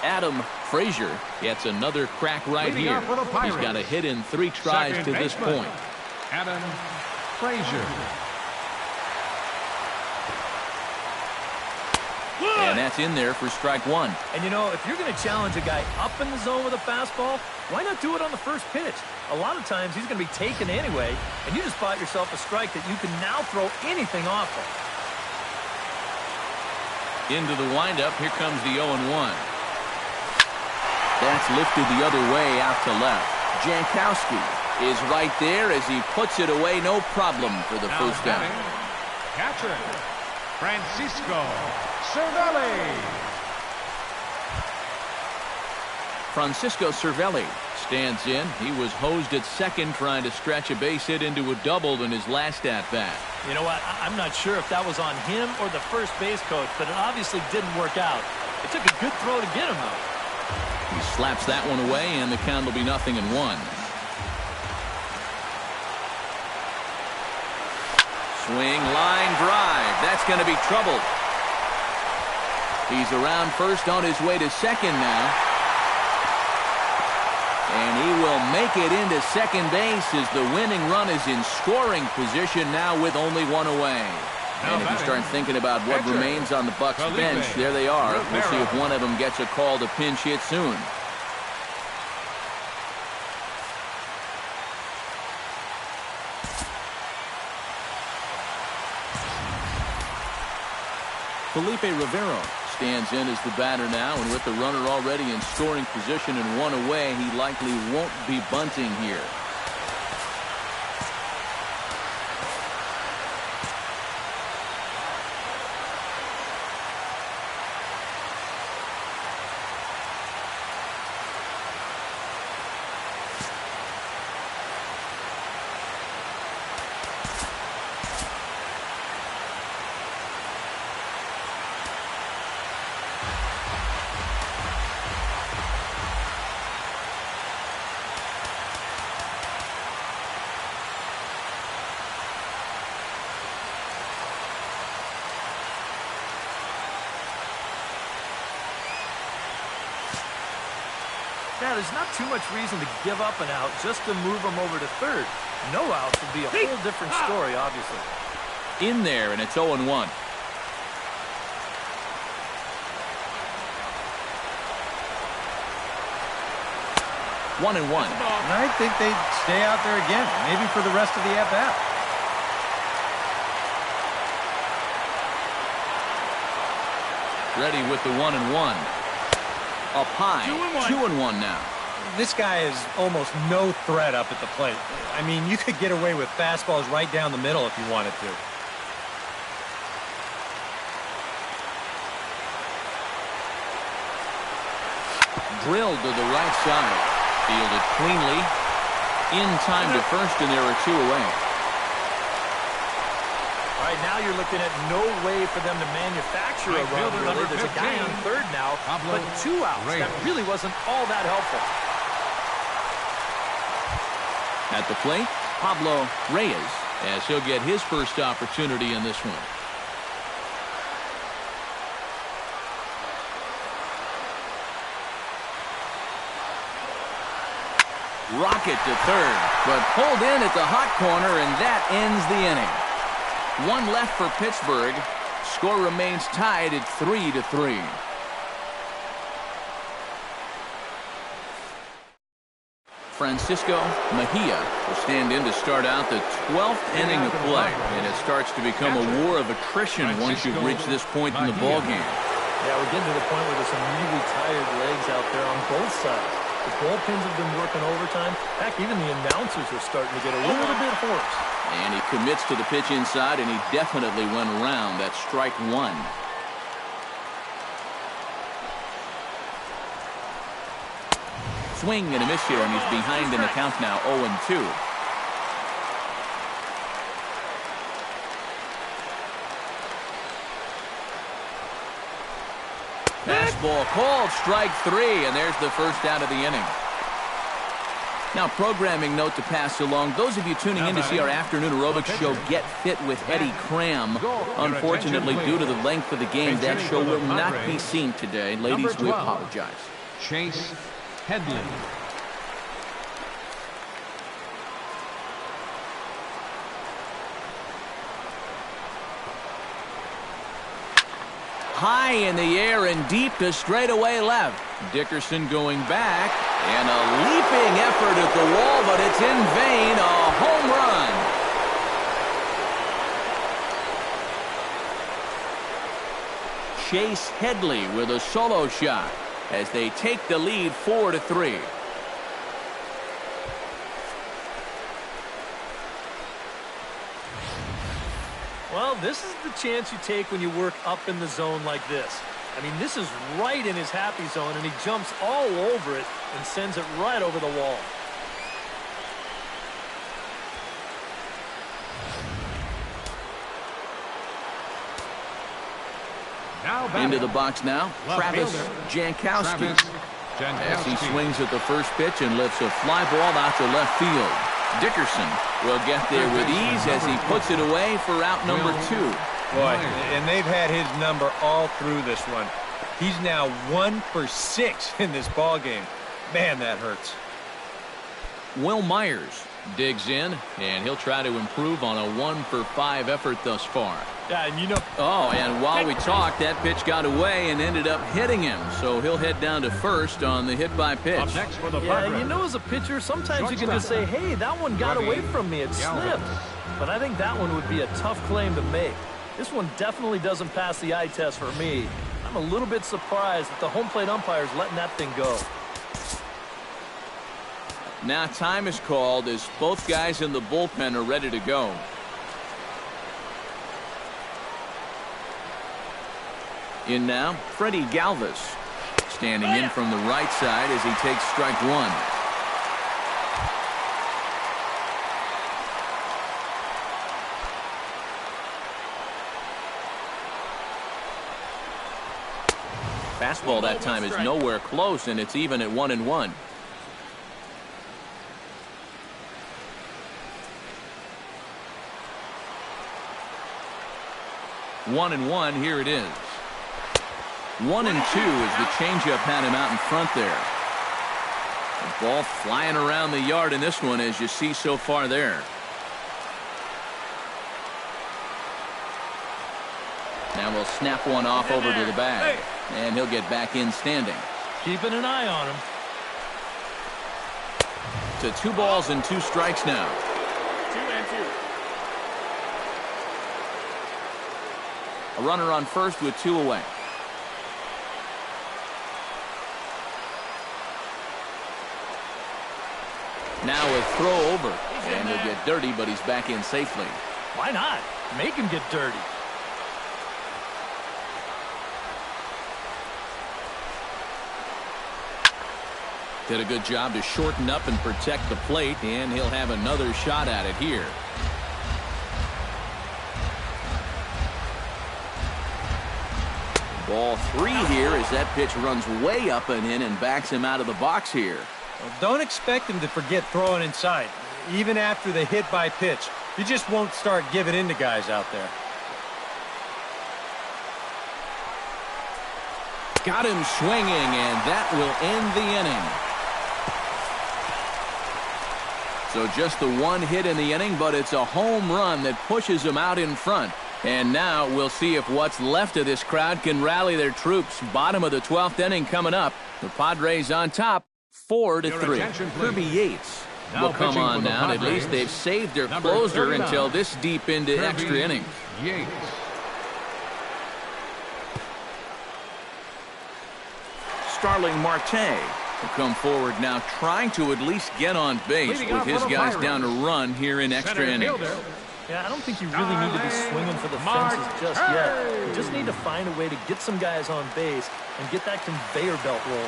Adam Frazier gets another crack right here. He's got a hit in 3 tries to this point. Adam Frazier. And that's in there for strike 1. And you know, if you're going to challenge a guy up in the zone with a fastball, why not do it on the first pitch? A lot of times he's going to be taken anyway, and you just bought yourself a strike that you can now throw anything off of. Into the windup, here comes the 0-1. That's lifted the other way out to left. Jankowski is right there as he puts it away, no problem for the first down. Catcher, Francisco Cervelli. Francisco Cervelli stands in. He was hosed at second trying to stretch a base hit into a double in his last at-bat. You know what? I'm not sure if that was on him or the first base coach, but it obviously didn't work out. It took a good throw to get him out. He slaps that one away, and the count will be 0-1. Swing, line, drive. That's going to be trouble. He's around first on his way to second now. And he will make it into second base as the winning run is in scoring position now with only 1 away. And if you start thinking about what remains on the Bucs bench, there they are. We'll see if one of them gets a call to pinch hit soon. Felipe Rivero stands in as the batter now, and with the runner already in scoring position and 1 away, he likely won't be bunting here. Yeah, there's not too much reason to give up an out just to move them over to third. No outs would be a whole different story, obviously. In there, and it's 0-1. 1-1. And I think they'd stay out there again, maybe for the rest of the at-bat. Ready with the 1-1. Up high, 2-1 now. This guy is almost no threat up at the plate. I mean, you could get away with fastballs right down the middle if you wanted to. Drilled to the right side. Fielded cleanly. In time to first, and there are 2 away. All right, now you're looking at no way for them to manufacture a run, really. There's a guy on third now, but 2 outs. That really wasn't all that helpful. At the plate, Pablo Reyes, as he'll get his first opportunity in this one. Rocket to third, but pulled in at the hot corner, and that ends the inning. 1 left for Pittsburgh. Score remains tied at 3-3. Francisco Mejia will stand in to start out the 12th inning of play, and it starts to become a war of attrition once you've reached this point in the ballgame. Yeah, we're getting to the point where there's some really tired legs out there on both sides. The bullpens have been working overtime. Heck, even the announcers are starting to get a little bit hoarse. And he commits to the pitch inside, and he definitely went around. That's strike 1. Swing and a miss here, and he's behind in the count now, 0-2. Fastball called, strike 3, and there's the first out of the inning. Now, programming note to pass along. Those of you tuning in to see our afternoon aerobics show, Get Fit with Eddie Cram. Unfortunately, due to the length of the game, that show will not be seen today. Ladies, we apologize. Chase Headley. High in the air and deep to straightaway left. Dickerson going back, and a leaping effort at the wall, but it's in vain. A home run. Chase Headley with a solo shot as they take the lead 4-3. Well, this is the chance you take when you work up in the zone like this. I mean, this is right in his happy zone, and he jumps all over it and sends it right over the wall. Into the box now, Travis Jankowski. As he swings at the first pitch and lifts a fly ball out to left field. Dickerson will get there with ease as he puts it away for out number 2. Boy, and they've had his number all through this one. He's now 1 for 6 in this ball game. Man, that hurts. Will Myers digs in, and he'll try to improve on a 1 for 5 effort thus far. Yeah, and you know. Oh, and while we talked, that pitch got away and ended up hitting him. So he'll head down to first on the hit by pitch. Up next for the Yeah, you know, as a pitcher, sometimes you can just say, hey, that one got away from me. It slipped. But I think that one would be a tough claim to make. This one definitely doesn't pass the eye test for me. I'm a little bit surprised that the home plate umpire's letting that thing go. Now time is called as both guys in the bullpen are ready to go. In now, Freddie Galvis, standing in from the right side as he takes strike 1. Fastball that time is nowhere close, and it's even at 1-1. One and one, here it is. 1-2 as the changeup had him out in front there. The ball flying around the yard in this one, as you see so far there. Now we'll snap one off over to the bag. And he'll get back in standing. Keeping an eye on him. To 2 balls and 2 strikes now. 2-2. A runner on first with 2 away. Now a throw over. And he'll get dirty, but he's back in safely. Why not? Make him get dirty. Did a good job to shorten up and protect the plate, and he'll have another shot at it here. Ball 3 here as that pitch runs way up and in and backs him out of the box here. Well, don't expect him to forget throwing inside. Even after the hit by pitch, he just won't start giving in to guys out there. Got him swinging, and that will end the inning. So just the 1 hit in the inning, but it's a home run that pushes him out in front. And now we'll see if what's left of this crowd can rally their troops. Bottom of the 12th inning coming up. The Padres on top, 4-3. Kirby Yates will come on now. At least they've saved their closer until this deep into extra innings. Yates. Starling Marte will come forward now, trying to at least get on base with his guys down to run here in extra innings. Yeah, I don't think you really need to be swinging for the fences just yet. You just need to find a way to get some guys on base and get that conveyor belt rolling.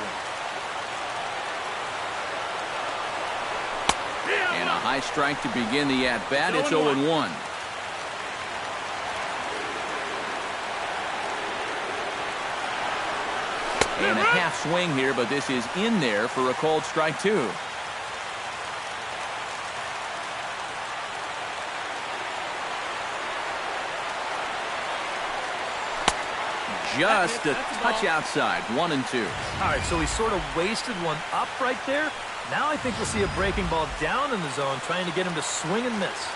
And a high strike to begin the at-bat. It's 0-1. And a half swing here, but this is in there for a called strike 2. Just a touch outside, 1-2. All right, so he sort of wasted one up right there. Now I think we'll see a breaking ball down in the zone, trying to get him to swing and miss.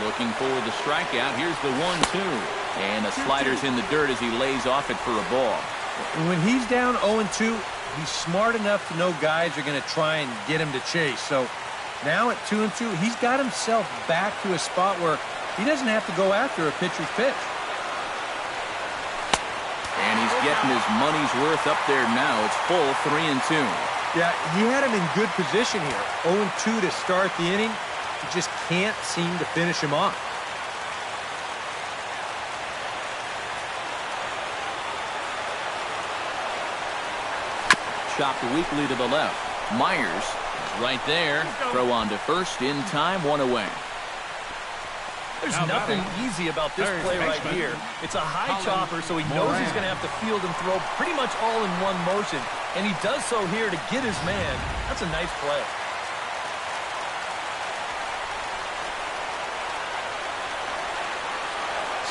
Looking for the strikeout. Here's the 1-2. And the slider's in the dirt as he lays off it for a ball. When he's down 0-2, he's smart enough to know guys are going to try and get him to chase. So now at 2-2, he's got himself back to a spot where he doesn't have to go after a pitcher's pitch. And he's getting his money's worth up there now. It's full 3-2. Yeah, he had him in good position here. 0-2 to start the inning. He just can't seem to finish him off. Chopped weakly to the left. Myers is right there. Throw on to first in time, 1 away. There's nothing easy about this play right here. It's a high chopper, so he knows he's going to have to field and throw pretty much all in one motion. And he does so here to get his man. That's a nice play.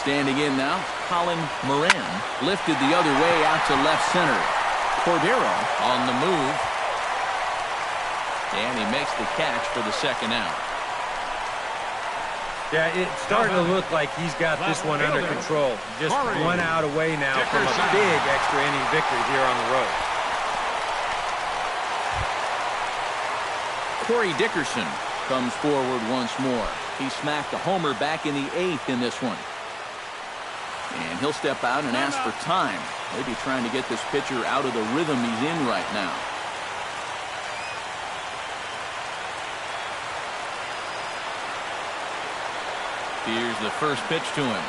Standing in now, Colin Moran lifted the other way out to left center. Cordero on the move. And he makes the catch for the second out. Yeah, it's starting to look like he's got this one under control. Just 1 out away now from a big extra inning victory here on the road. Corey Dickerson comes forward once more. He smacked a homer back in the 8th in this one. And he'll step out and ask for time. Maybe trying to get this pitcher out of the rhythm he's in right now. Here's the first pitch to him.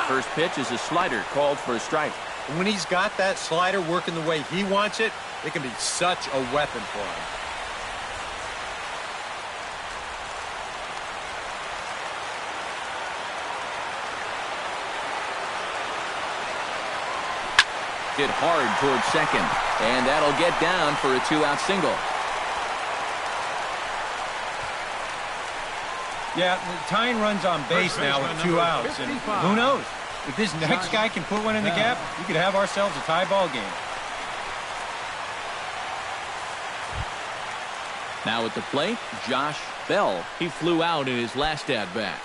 First pitch is a slider called for a strike. And when he's got that slider working the way he wants it, it can be such a weapon for him. Hit hard towards second, and that'll get down for a 2-out single. Yeah, tying runs on base now with 2 outs, and who knows? If this next guy can put one in the gap, we could have ourselves a tie ball game. Now at the plate, Josh Bell. He flew out in his last at-bat.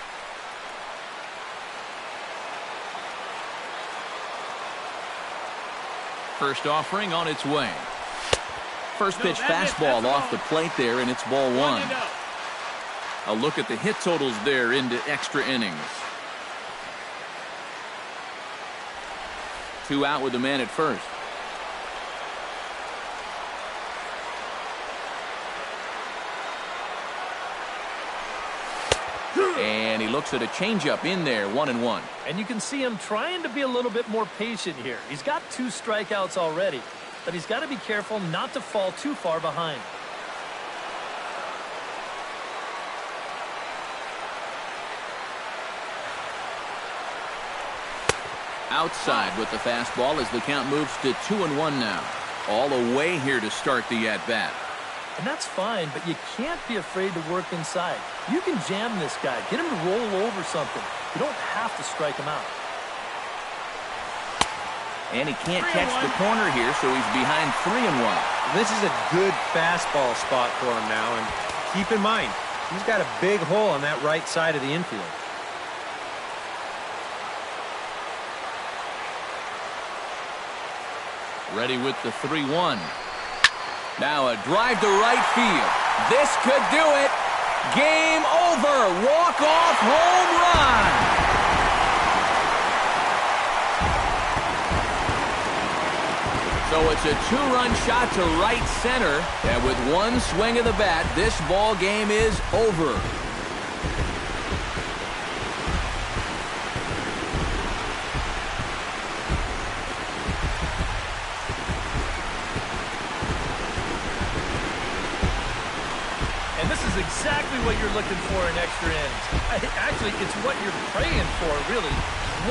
First offering on its way. First pitch fastball off the plate there, and it's ball one. A look at the hit totals there into extra innings. 2 out with the man at first. And he looks at a changeup in there, 1-1. And you can see him trying to be a little bit more patient here. He's got 2 strikeouts already, but he's got to be careful not to fall too far behind. Outside with the fastball as the count moves to 2-1 now. All away here to start the at-bat. And that's fine, but you can't be afraid to work inside. You can jam this guy. Get him to roll over something. You don't have to strike him out. And he can't catch the corner here, so he's behind 3-1. This is a good fastball spot for him now, and keep in mind, he's got a big hole on that right side of the infield. Ready with the 3-1. Now a drive to right field. This could do it. Game over. Walk-off home run. So it's a 2-run shot to right center. And with one swing of the bat, this ball game is over. Exactly what you're looking for in extra innings. Actually, it's what you're praying for, really.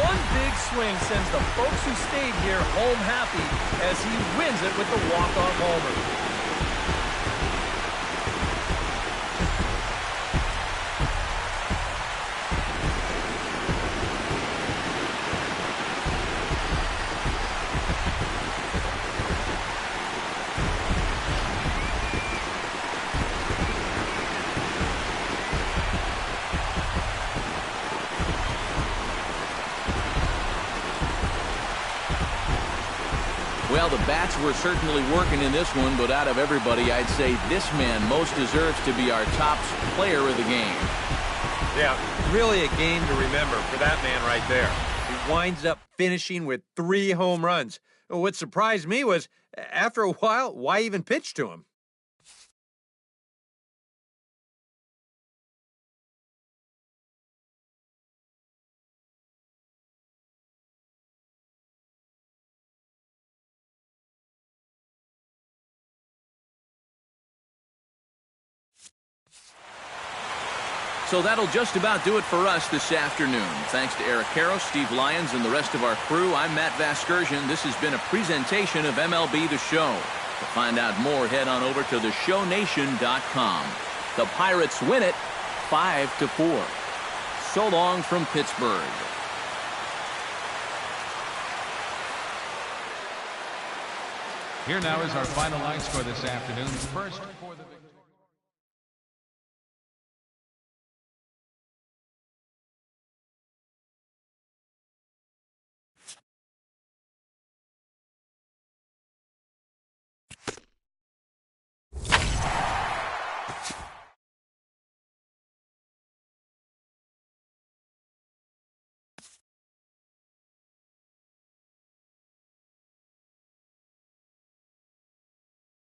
One big swing sends the folks who stayed here home happy as he wins it with the walk-off homer. Well, the bats were certainly working in this one, but out of everybody, I'd say this man most deserves to be our top player of the game. Yeah, really a game to remember for that man right there. He winds up finishing with 3 home runs. What surprised me was, after a while, why even pitch to him? So that'll just about do it for us this afternoon. Thanks to Eric Harrow, Steve Lyons, and the rest of our crew, I'm Matt Vasgersian. This has been a presentation of MLB The Show. To find out more, head on over to theshownation.com. The Pirates win it 5-4. So long from Pittsburgh. Here now is our final line score this afternoon. First for the